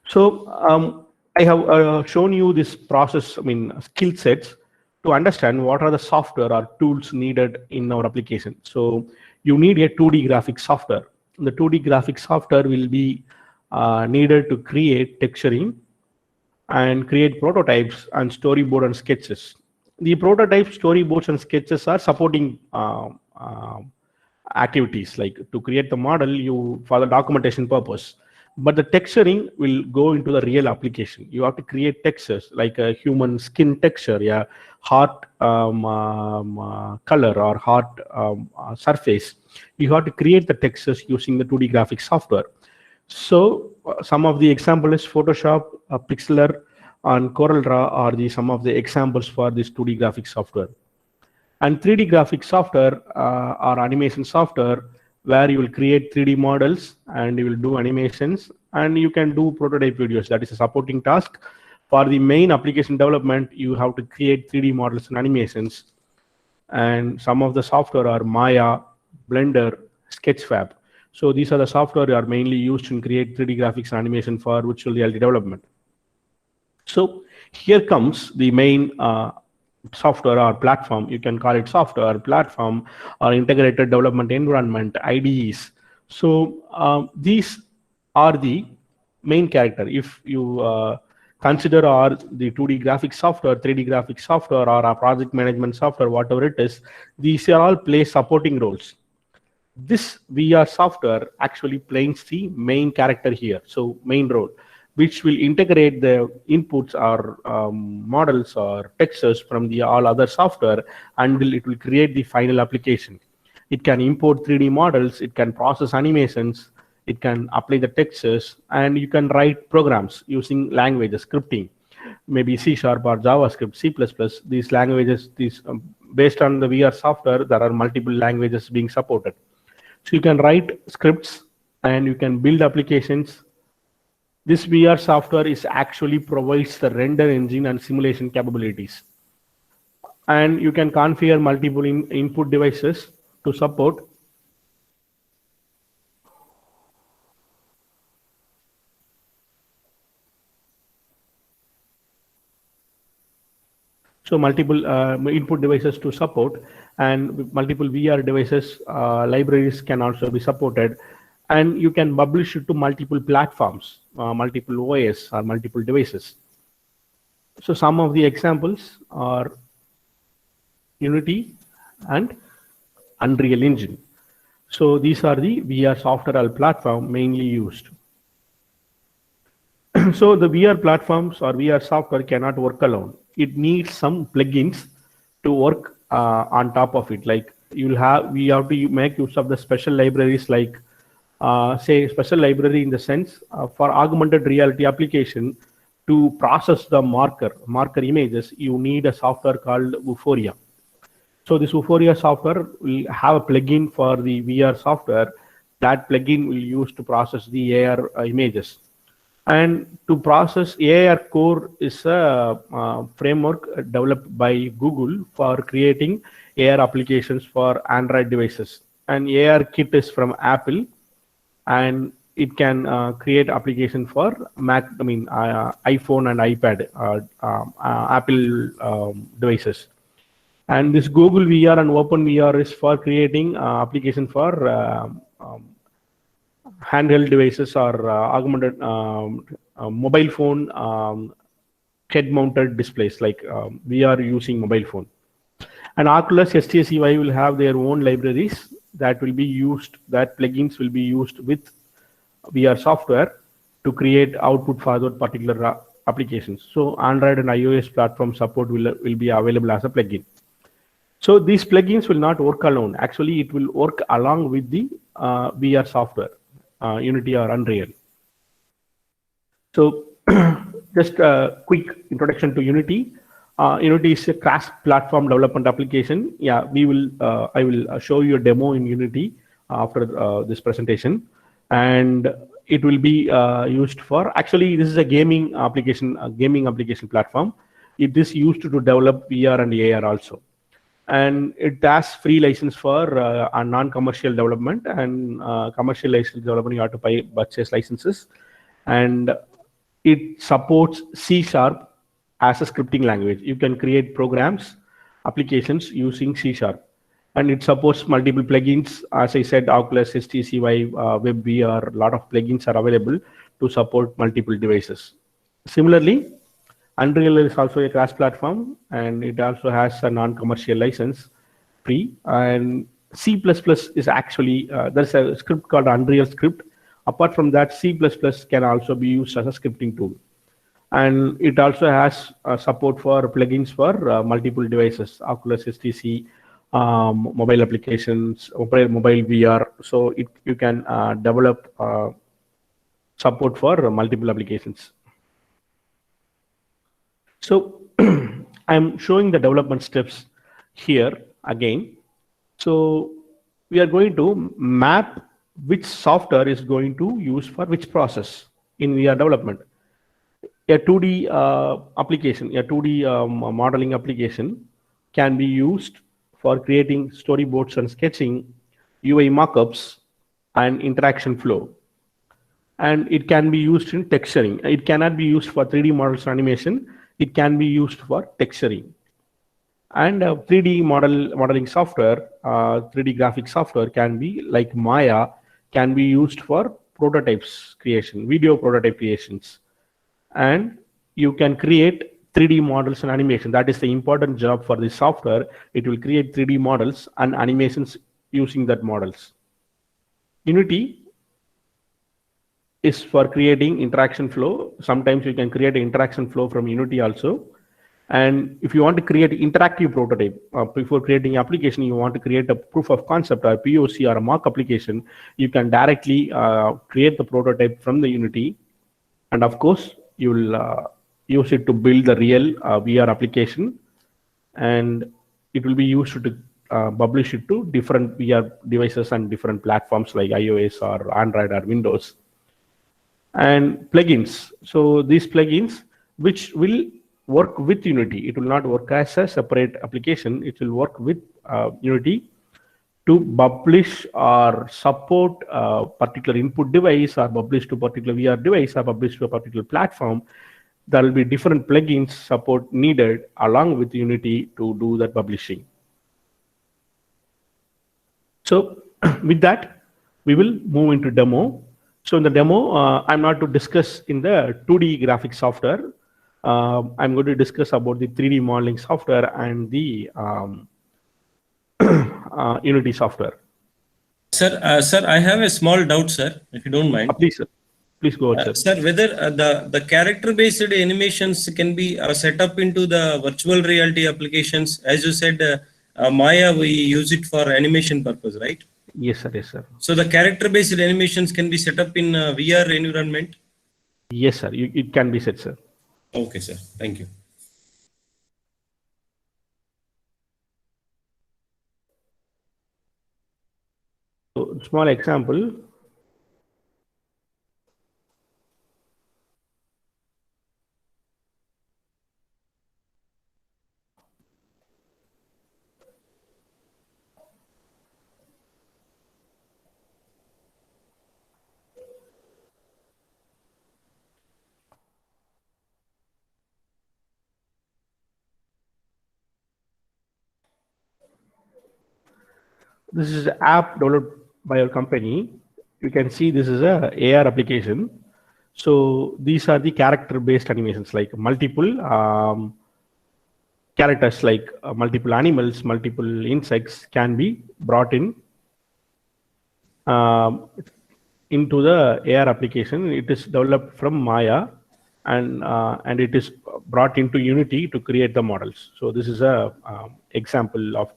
So I have shown you this process, skill sets to understand what are the software or tools needed in our application. So you need a 2D graphic software. The 2D graphic software will be needed to create texturing and create prototypes and storyboard and sketches. The prototypes, storyboards, and sketches are supporting activities, like to create the model for the documentation purpose. But the texturing will go into the real application. You have to create textures like a human skin texture, yeah, heart color or heart surface. You have to create the textures using the 2D graphic software. So some of the example is Photoshop, Pixlr, and CorelDRAW are some of the examples for this 2D graphic software. And 3D graphic software or animation software, where you will create 3D models and you will do animations and you can do prototype videos. That is a supporting task. For the main application development, you have to create 3D models and animations. And some of the software are Maya, Blender, Sketchfab. So these are the software that are mainly used to create 3D graphics and animation for virtual reality development. So here comes the main software or platform. You can call it software, platform, or integrated development environment, IDEs. So these are the main character. If you consider are the 2D graphic software, 3D graphic software, or a project management software, whatever it is, these are all play supporting roles. This VR software actually plays the main character here, so main role, which will integrate the inputs or models or textures from the all other software, and it will create the final application. It can import 3D models, it can process animations, it can apply the textures, and you can write programs using languages, scripting, maybe C# or JavaScript, C++. These languages, based on the VR software, there are multiple languages being supported. So you can write scripts and you can build applications. This VR software actually provides the render engine and simulation capabilities. And you can configure multiple input devices to support. So multiple input devices to support, and multiple VR devices, libraries can also be supported. And you can publish it to multiple platforms, multiple OS or multiple devices. So some of the examples are Unity and Unreal Engine. So these are the VR software platform mainly used. So the VR platforms or VR software cannot work alone. It needs some plugins to work on top of it. Like we have to make use of the special libraries, like say special library in the sense for augmented reality application. To process the marker images, you need a software called Vuforia. So this Vuforia software will have a plugin for the VR software. That plugin will use to process the AR images. And to process AR Core is a framework developed by Google for creating AR applications for Android devices. And AR Kit is from Apple. And it can create application for Mac, iPhone and iPad, Apple devices. And this Google VR and Open VR is for creating application for handheld devices or augmented mobile phone head-mounted displays, like we are using mobile phone. And Oculus STSEY will have their own libraries that will be used, that plugins will be used with VR software to create output for those particular applications. So Android and iOS platform support will be available as a plugin. So these plugins will not work alone. Actually, it will work along with the VR software, Unity or Unreal. So just a quick introduction to Unity. Unity is a cross-platform development application. Yeah, I will show you a demo in Unity after this presentation, and it will be used for. Actually, this is a gaming application platform. It is used to develop VR and AR also, and it has free license for a non-commercial development, and commercial license development you have to purchase licenses, and it supports C# as a scripting language. You can create programs, applications using C#, and it supports multiple plugins. As I said, Oculus, HTC Web VR, a lot of plugins are available to support multiple devices. Similarly, Unreal is also a cross-platform, and it also has a non-commercial license, free. And C++ is actually, there's a script called Unreal script. Apart from that, C++ can also be used as a scripting tool. And it also has support for plugins for multiple devices, Oculus, HTC, mobile applications, mobile VR. So you can develop support for multiple applications. So I'm showing the development steps here again. So we are going to map which software is going to use for which process in VR development. A 2D application, a 2D modeling application can be used for creating storyboards and sketching, UI mockups, and interaction flow. And it can be used in texturing. It cannot be used for 3D models animation. It can be used for texturing. And 3D modeling software, 3D graphic software can be like Maya, can be used for prototypes creation, video prototype creations. And you can create 3D models and animation. That is the important job for this software. It will create 3D models and animations using that models. Unity is for creating interaction flow. Sometimes you can create an interaction flow from Unity also. And if you want to create interactive prototype, before creating application, you want to create a proof of concept or POC or a mock application, you can directly create the prototype from the Unity. And of course, you will use it to build the real VR application. And it will be used to publish it to different VR devices and different platforms like iOS or Android or Windows. And plugins. So these plugins, which will work with Unity. It will not work as a separate application. It will work with Unity to publish or support a particular input device, or publish to a particular VR device, or publish to a particular platform. There will be different plugins support needed along with Unity to do that publishing. So with that, we will move into demo. So in the demo, I'm not to discuss in the 2D graphic software. I'm going to discuss about the 3D modeling software and the Unity software. Sir, I have a small doubt, sir, if you don't mind. Please, sir. Please go ahead, sir. Sir, whether the character-based animations can be set up into the virtual reality applications. As you said, Maya, we use it for animation purpose, right? Yes, sir. Yes, sir. So the character-based animations can be set up in VR environment? Yes, sir. It can be set, sir. Okay, sir. Thank you. So, small example. this is an app developed by our company. You can see this is a AR application. So these are the character-based animations, like multiple characters, like multiple animals, multiple insects can be brought in into the AR application. It is developed from Maya, and it is brought into Unity to create the models. So this is a example of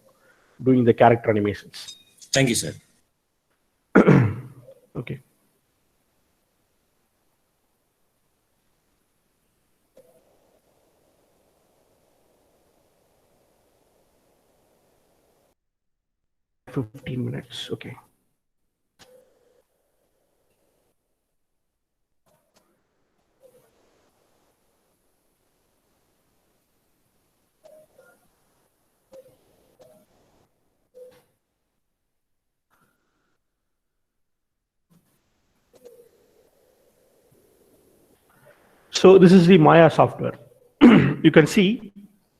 doing the character animations. Thank you, sir. Okay. $15. Okay. So this is the Maya software. You can see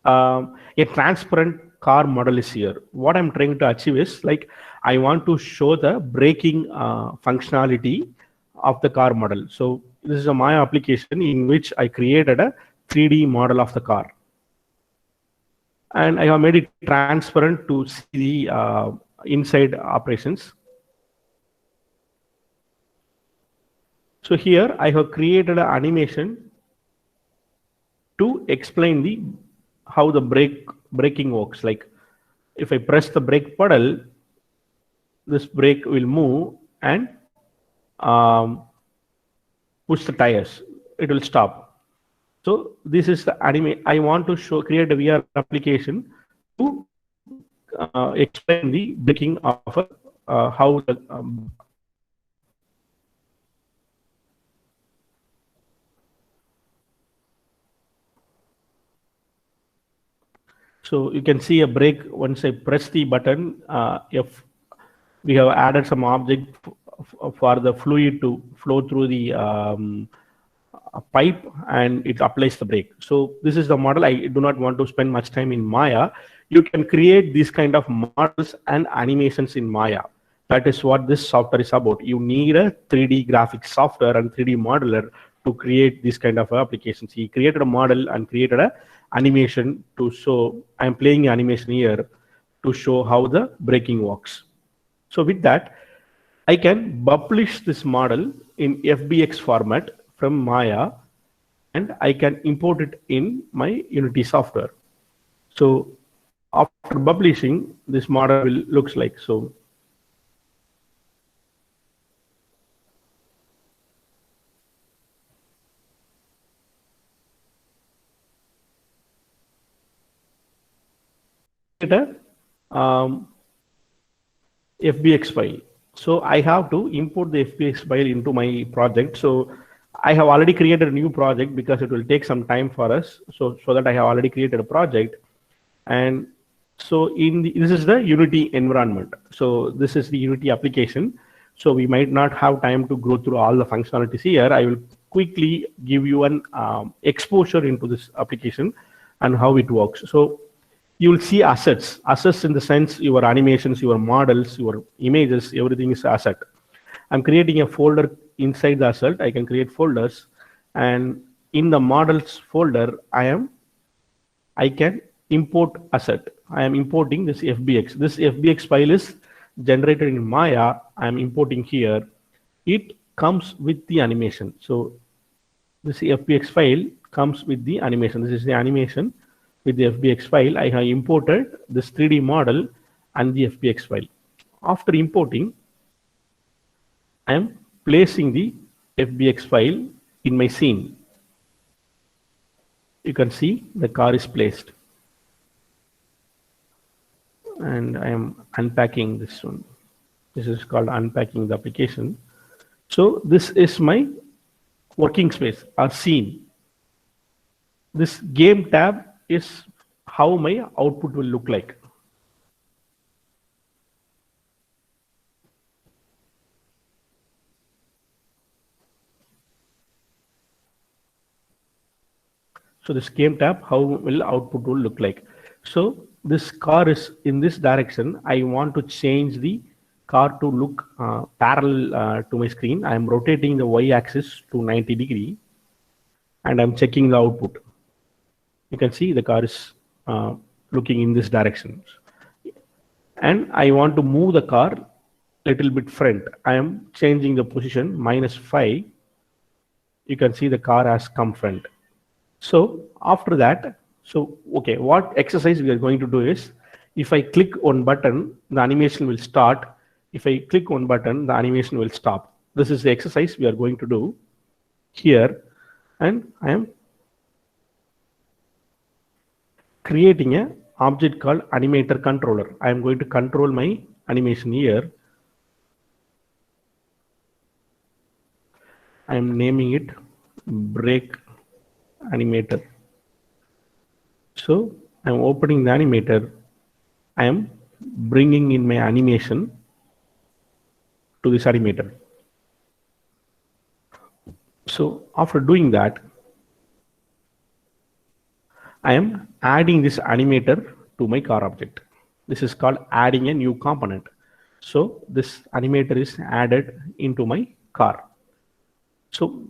a transparent car model is here. What I'm trying to achieve is, like, I want to show the braking functionality of the car model. So this is a Maya application in which I created a 3D model of the car. And I have made it transparent to see the inside operations. So here I have created an animation to explain how the braking works. Like, if I press the brake pedal, this brake will move and push the tires. It will stop. So this is the anime. I want to create a VR application to explain the braking of how the so you can see a brake once I press the button. If we have added some object for the fluid to flow through the pipe, and it applies the brake. So this is the model. I do not want to spend much time in Maya. You can create these kind of models and animations in Maya. That is what this software is about. You need a 3D graphics software and 3D modeler to create this kind of applications. He created a model and created a animation to show. I'm playing animation here to show how the braking works. So with that, I can publish this model in FBX format from Maya, and I can import it in my Unity software. So after publishing, this model will looks like so. FBX file. So I have to import the FBX file into my project. So I have already created a new project because it will take some time for us. So that I have already created a project. And so this is the Unity environment. So this is the Unity application. So we might not have time to go through all the functionalities here. I will quickly give you an exposure into this application and how it works. So you will see assets in the sense your animations, your models, your images, everything is asset. I'm creating a folder inside the asset. I can create folders, and in the models folder, I can import asset. I am importing this FBX. This FBX file is generated in Maya. I am importing here. It comes with the animation. So this FBX file comes with the animation. This is the animation. With the FBX file, I have imported this 3D model and the FBX file. After importing, I am placing the FBX file in my scene. You can see the car is placed. And I am unpacking this one. This is called unpacking the application. So this is my working space or scene. This game tab is how my output will look like. So this game tab, how will output will look like. So this car is in this direction, I want to change the car to look parallel to my screen. I am rotating the y-axis to 90 degree, and I'm checking the output. You can see the car is looking in this direction, and I want to move the car little bit front. I am changing the position -5. You can see the car has come front. So after that, okay, what exercise we are going to do is, if I click one button, the animation will start. If I click one button, the animation will stop. This is the exercise we are going to do here, and I am creating a object called animator controller. I am going to control my animation here. I am naming it brake animator. So I'm opening the animator. I am bringing in my animation to this animator. So after doing that, I am adding this animator to my car object. This is called adding a new component. So this animator is added into my car. So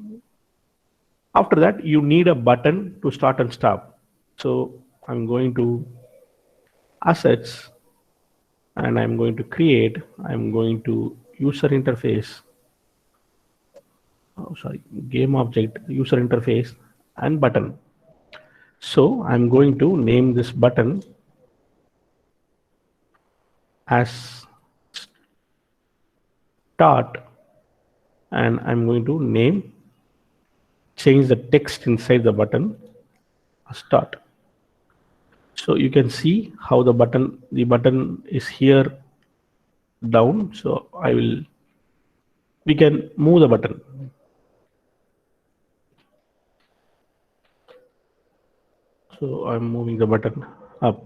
after that, you need a button to start and stop. So I'm going to assets, and I'm going to create, I'm going to user interface, game object, user interface, and button. So I'm going to name this button as start, and I'm going to change the text inside the button start. So you can see how the button is here down. So we can move the button. So I'm moving the button up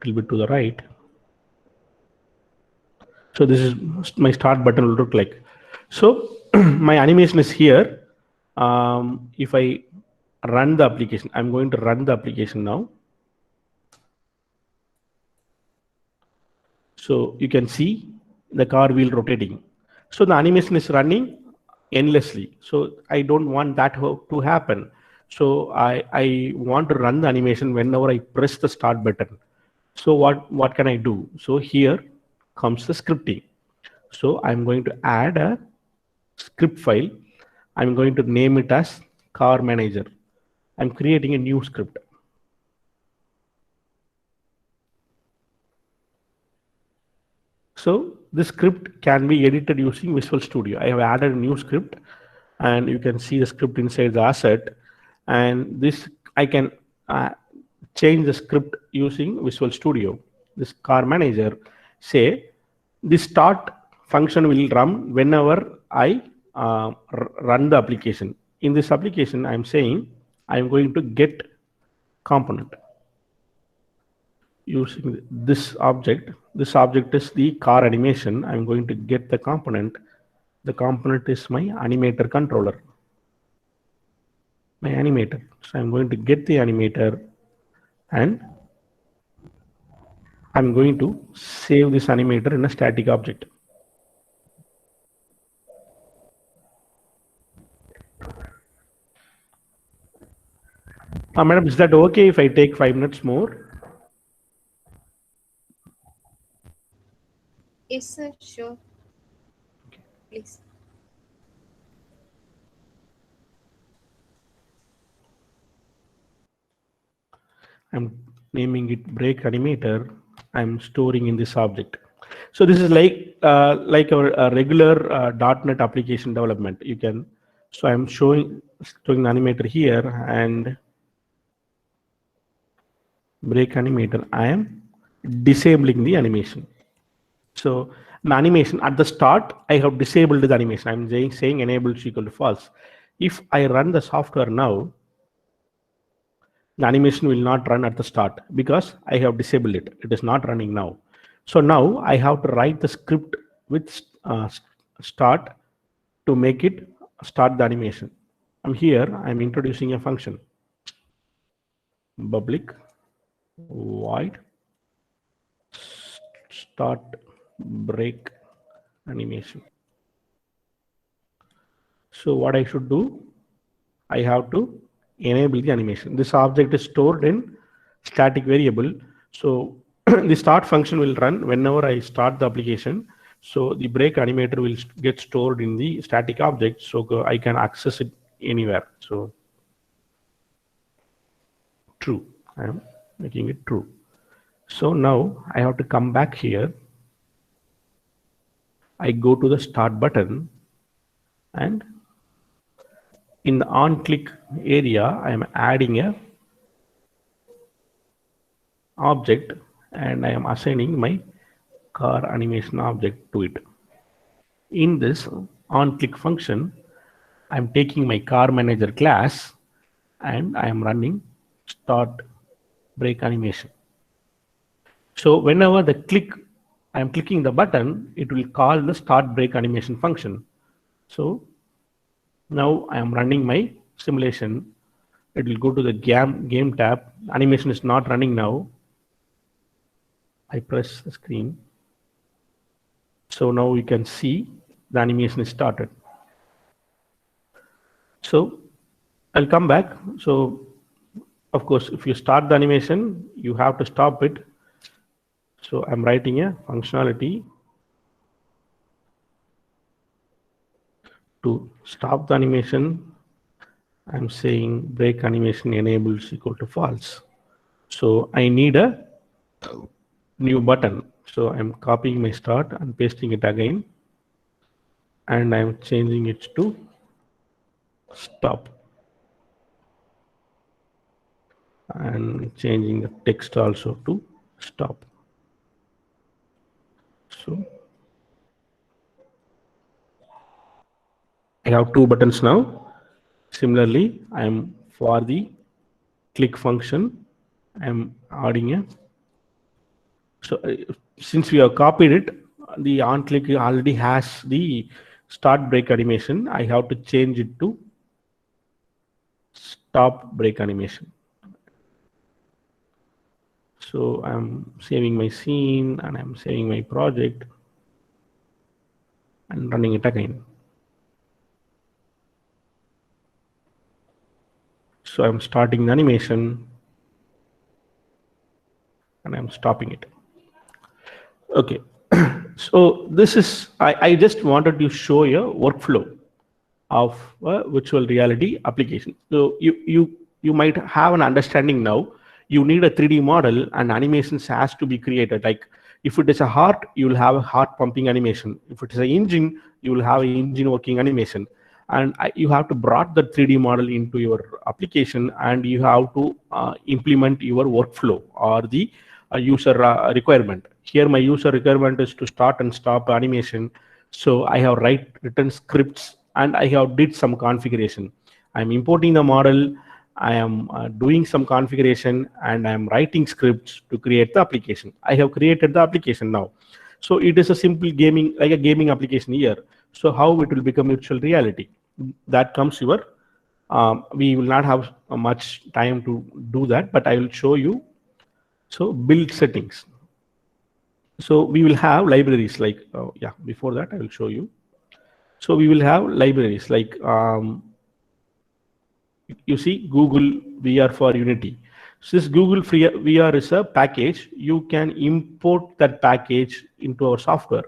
a little bit to the right. So this is my start button will look like. So my animation is here. If I run the application, I'm going to run the application now. So you can see the car wheel rotating. So the animation is running endlessly. So I don't want that to happen. So I want to run the animation whenever I press the start button. So what can I do? So here comes the scripting. So I'm going to add a script file. I'm going to name it as car manager. I'm creating a new script. So this script can be edited using Visual Studio. I have added a new script, and you can see the script inside the asset. And this I can change the script using Visual Studio. This car manager say the start function will run whenever I run the application. In this application, I'm saying I'm going to get component using this object. This object is the car animation. I'm going to get the component. The component is my animator controller, my animator. So I'm going to get the animator, and I'm going to save this animator in a static object. Madam, is that okay if I take 5 minutes more? Yes, sir, sure. Please. I'm naming it brake animator. I'm storing in this object. So this is like a regular .NET application development. You can. So I'm showing the animator here, and brake animator. I am disabling the animation. So the animation at the start, I have disabled the animation. I'm saying enable is equal to false. If I run the software now, the animation will not run at the start because I have disabled it. It is not running now. So now I have to write the script with start to make it start the animation. I'm introducing a function. public void start break animation. So what I should do, I have to enable the animation. This object is stored in static variable. So the start function will run whenever I start the application. So the break animator will get stored in the static object, so I can access it anywhere. So true, I am making it true. So now I have to come back here. I go to the start button, and in the on click area, I am adding a object, and I am assigning my car animation object to it. In this on click function, I am taking my car manager class, and I am running start break animation. So whenever I am clicking the button, it will call the start break animation function. So now I am running my simulation. It will go to the game tab. Animation is not running now. I press the screen. So now you can see the animation is started. So I'll come back. So of course, if you start the animation, you have to stop it. So I'm writing a functionality to stop the animation. I'm saying break animation enables equal to false. So I need a new button. So I'm copying my start and pasting it again, and I'm changing it to stop, and changing the text also to stop. So I have two buttons now. Similarly, I am for the click function, I am adding a. So since we have copied it, the on click already has the start break animation. I have to change it to stop break animation. So I'm saving my scene, and I'm saving my project and running it again. So I'm starting the animation, and I'm stopping it. Okay. So this is, I just wanted to show you a workflow of a virtual reality application. So you might have an understanding now. You need a 3D model, and animations has to be created. Like if it is a heart, you will have a heart pumping animation. If it is an engine, you will have an engine working animation. And you have to brought the 3D model into your application, and you have to implement your workflow or the user requirement. Here my user requirement is to start and stop animation. So I have written scripts, and I have did some configuration. I'm importing the model, I am doing some configuration, and I am writing scripts to create the application. I have created the application now. So it is a simple gaming, like a gaming application here. So how it will become virtual reality? That comes your, we will not have much time to do that, but I will show you. So build settings. So we will have libraries like, before that I will show you. So we will have libraries like, you see Google VR for Unity. So this Google VR is a package. You can import that package into our software.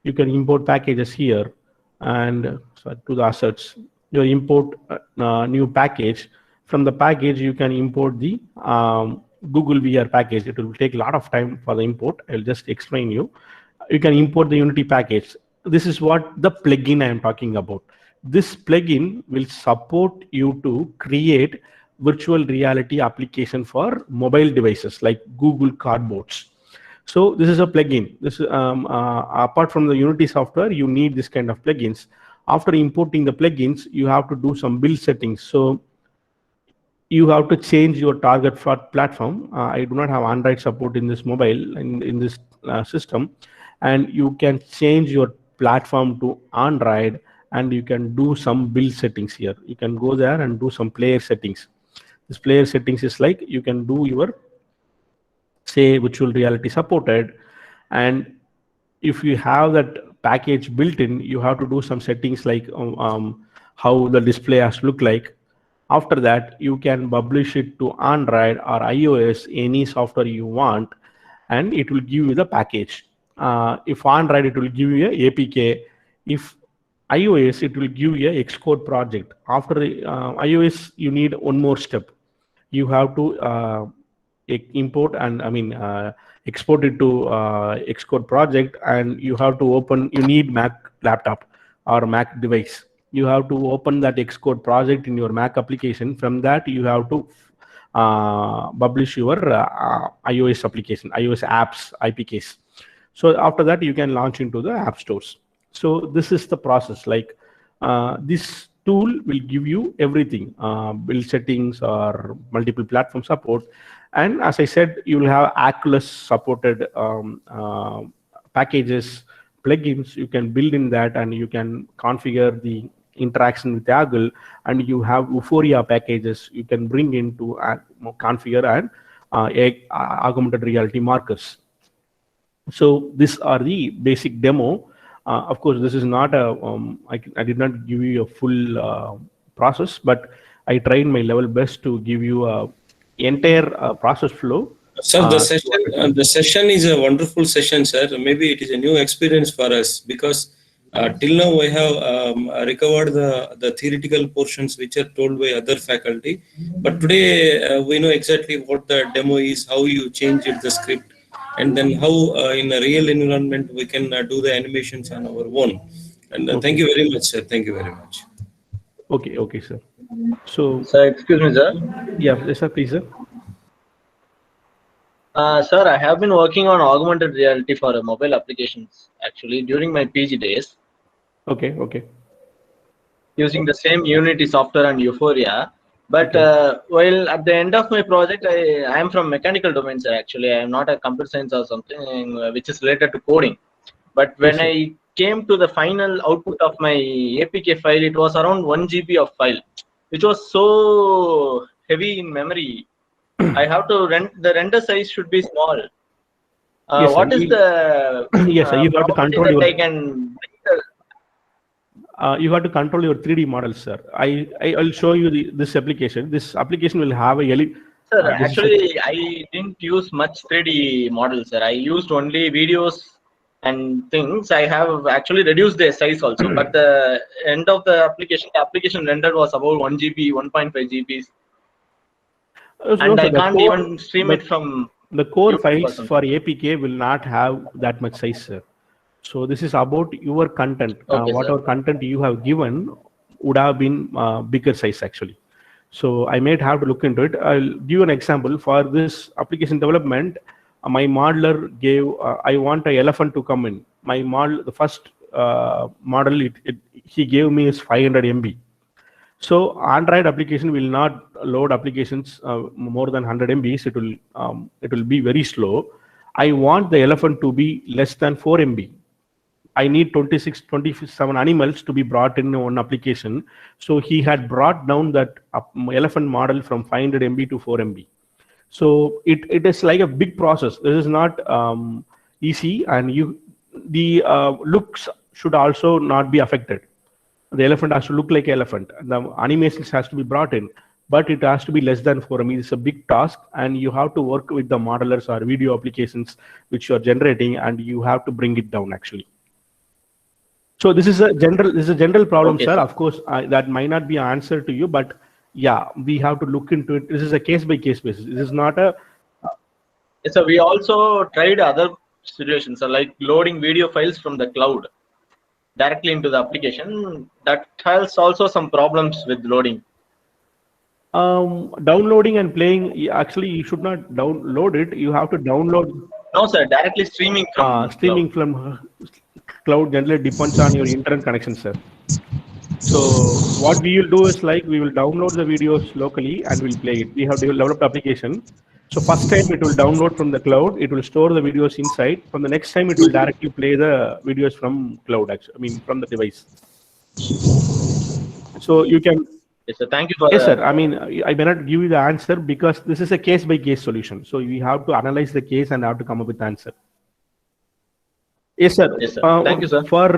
You can import packages here, and to the assets, you import new package. From the package, you can import the Google VR package. It will take a lot of time for the import. I'll just explain you. You can import the Unity package. This is what the plugin I am talking about. This plugin will support you to create virtual reality application for mobile devices like Google Cardboards. So this is a plugin. This apart from the Unity software, you need this kind of plugins. After importing the plugins, you have to do some build settings. So you have to change your target platform. I do not have Android support in this mobile, in this system, and you can change your platform to Android, and you can do some build settings here. You can go there and do some player settings. This player settings is like you can do your, say, virtual reality supported, and if you have that package built in, you have to do some settings like how the display has to look like. After that, you can publish it to Android or iOS, any software you want, and it will give you the package. If Android, it will give you a APK. If iOS, it will give you a Xcode project. After iOS, you need one more step. You have to import and export it to Xcode project, and you have to open. You need Mac laptop or Mac device. You have to open that Xcode project in your Mac application. From that, you have to publish your iOS application, iOS apps, IPKs. So after that, you can launch into the app stores. So this is the process. Like this tool will give you everything, build settings or multiple platform support. And as I said, you will have Oculus supported packages, plugins you can build in that, and you can configure the interaction with Agile, and you have Vuforia packages you can bring in to configure and augmented reality markers. So these are the basic demo. Of course, this is not a, I did not give you a full process, but I tried my level best to give you a entire process flow. Sir, the session is a wonderful session, sir. Maybe it is a new experience for us, because till now I have recovered the theoretical portions which are told by other faculty. But today we know exactly what the demo is, how you change it, the script, and then how in a real environment we can do the animations on our own. And thank you very much, sir. Thank you very much. Okay, sir. So, Sir, excuse me, sir. Yeah, yes, sir, please, sir. Sir, I have been working on augmented reality for mobile applications actually during my PG days. Okay. Using the same Unity software and Vuforia. But while at the end of my project, I am from mechanical domain, sir. Actually, I am not a computer science or something which is related to coding. But when I came to the final output of my APK file, it was around 1 GB of file, which was so heavy in memory. I have to the render size should be small. Yes, what is the yes, sir, you have to control your. I can you have to control your 3D models, sir. I'll show you this application. This application will have a Sir, actually, I didn't use much 3D models, sir. I used only videos and things. I have actually reduced their size also. But the end of the application rendered was about 1 GB, 1.5 GB. And I can't even stream it from the core files for APK will not have that much size, sir. So this is about your content. Whatever content you have given would have been bigger size actually. So I might have to look into it. I'll give you an example. For this application development, my modeler gave, I want an elephant to come in. My model, the first model he gave me is 500 MB. So Android application will not load applications more than 100 MBs. It will be very slow. I want the elephant to be less than 4 MB. I need 27 animals to be brought in one application. So he had brought down that elephant model from 500 MB to 4 MB. So it is like a big process. This is not easy, and the looks should also not be affected. The elephant has to look like an elephant. The animations has to be brought in, but it has to be less than 4 MB. It's a big task, and you have to work with the modelers or video applications which you are generating, and you have to bring it down actually. So this is a general problem, sir. Of course, that might not be an answer to you, but yeah, we have to look into it. This is a case-by-case basis. This is not a. Yes, sir. We also tried other situations, like loading video files from the cloud directly into the application. That has also some problems with loading. Downloading and playing. Actually, you should not download it. You have to download. No, sir. Directly streaming from cloud generally depends on your internet connection, sir. So what we will do is we will download the videos locally and we'll play it. We have developed application. So first time it will download from the cloud. It will store the videos inside. From the next time it will directly play the videos from cloud. Actually, from the device. So you can Yes, sir. Thank you for Yes, sir. I mean, I may not give you the answer because this is a case-by-case solution. So you have to analyze the case and have to come up with the answer. Yes, sir. Yes, sir. Thank you, sir. For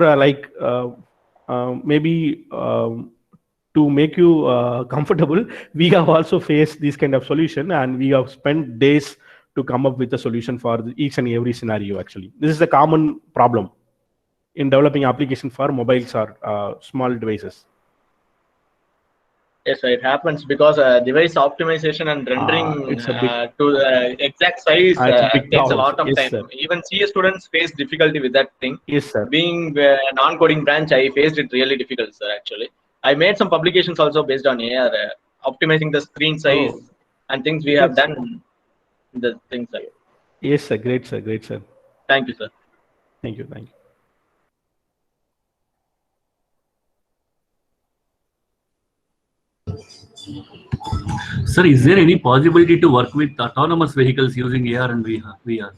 maybe to make you comfortable, we have also faced this kind of solution, and we have spent days to come up with a solution for each and every scenario. Actually, this is a common problem in developing application for mobiles or small devices. Yes, sir, it happens because device optimization and rendering It's a big, to the exact size it's a big takes a problem. lot of Yes, time. sir. Even CS students face difficulty with that thing. Yes, sir. Being a non-coding branch, I faced it really difficult, sir. Actually, I made some publications also based on AR, optimizing the screen size Oh, and things we have yes, done. The things, sir. yes, sir. Great, sir. Great, sir. Thank you, sir. Thank you. Thank you. Sir, is there any possibility to work with autonomous vehicles using AR and VR?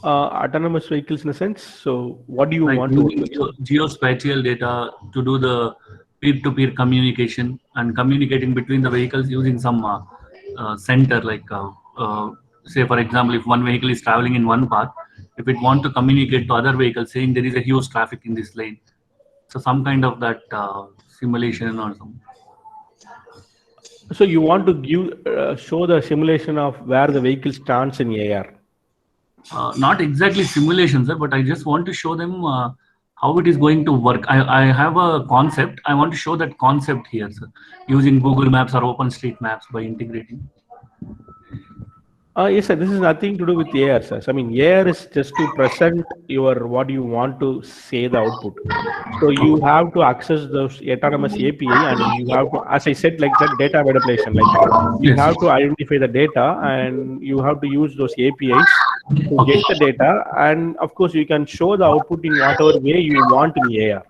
Autonomous vehicles in a sense. So, what do you Like want to work using with? geospatial data to do the peer-to-peer communication and communicating between the vehicles using some center, like say, for example, if one vehicle is traveling in one path, if it want to communicate to other vehicles saying there is a huge traffic in this lane, so some kind of that simulation or something. So, you want to give show the simulation of where the vehicle stands in AR. Not exactly simulations, sir, but I just want to show them how it is going to work. I have a concept. I want to show that concept here, sir, using Google Maps or OpenStreetMaps by integrating. Yes, sir. This is nothing to do with AR, sir. I mean, AR is just to present your what you want to say the output. So you have to access those autonomous API, and you have to, as I said, like that data manipulation. Like you Yes. have to identify the data, and you have to use those APIs to get the data. And of course, you can show the output in whatever way you want in AR.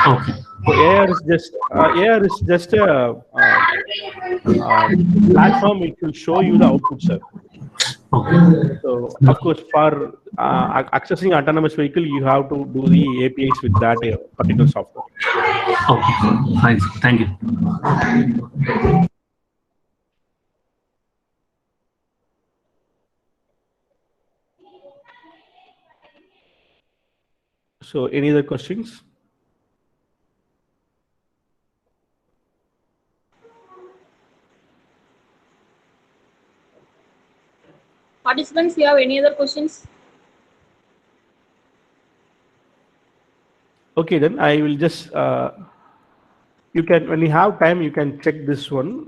Okay. So AR is just a platform which will show you the output, sir. Okay. So of course, for accessing autonomous vehicle, you have to do the APIs with that particular software. Okay. Fine, sir. Thank you. So any other questions? Participants, you have any other questions? Okay, then I will just, you can, when you have time, you can check this one.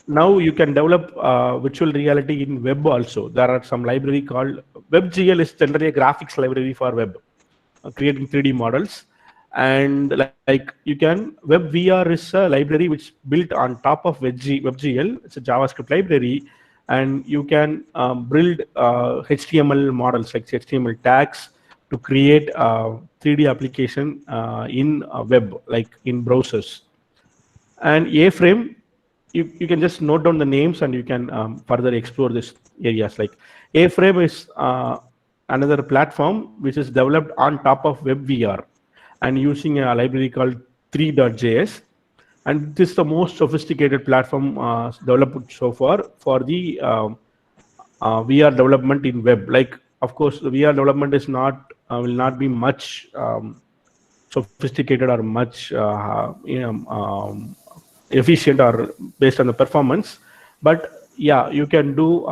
Now you can develop virtual reality in web also. There are some library called WebGL is generally a graphics library for web, creating 3D models. And like you can, WebVR is a library which built on top of WebGL. It's a JavaScript library, and you can build HTML models like HTML tags to create 3D application in web, like in browsers. And A-Frame, you can just note down the names and you can further explore this areas. Like A-Frame is another platform which is developed on top of WebVR and using a library called 3.js. And this is the most sophisticated platform developed so far for the VR development in web. Like, of course, the VR development is not will not be much sophisticated or much efficient or based on the performance, but yeah, you can do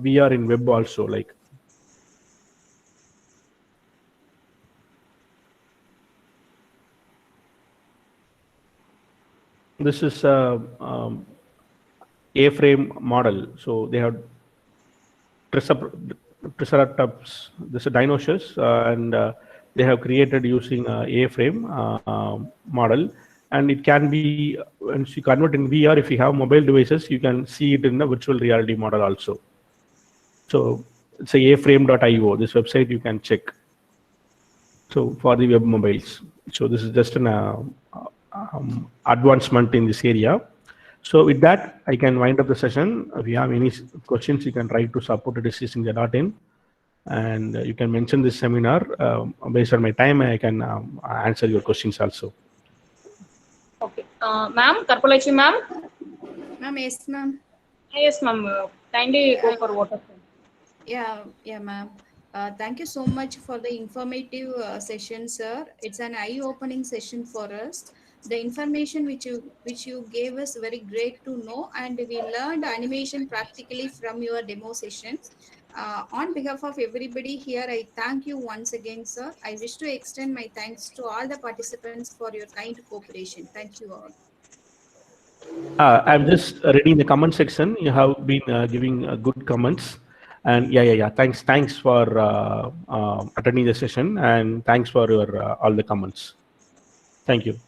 VR in web also. Like this is a A-frame model. So they have Triceratops, this is dinosaurs, and they have created using A-frame model. And it can be, once you convert in VR, if you have mobile devices, you can see it in the virtual reality model also. So it's a aframe.io, this website you can check. So for the web mobiles. So this is just an advancement in this area. So with that, I can wind up the session. If you have any questions, you can write to support@sysingja.in, and you can mention this seminar. Based on my time, I can answer your questions also. Ma'am, Karpalachi ma'am. Ma'am, yes, ma'am. Yes, ma'am. Kindly go for water. Yeah, ma'am. Thank you so much for the informative session, sir. It's an eye-opening session for us. The information which you gave us very great to know, and we learned animation practically from your demo session. On behalf of everybody here, I thank you once again, sir. I wish to extend my thanks to all the participants for your kind cooperation. Thank you all. I'm just reading the comment section. You have been giving good comments, and yeah. Thanks for attending the session, and thanks for your all the comments. Thank you.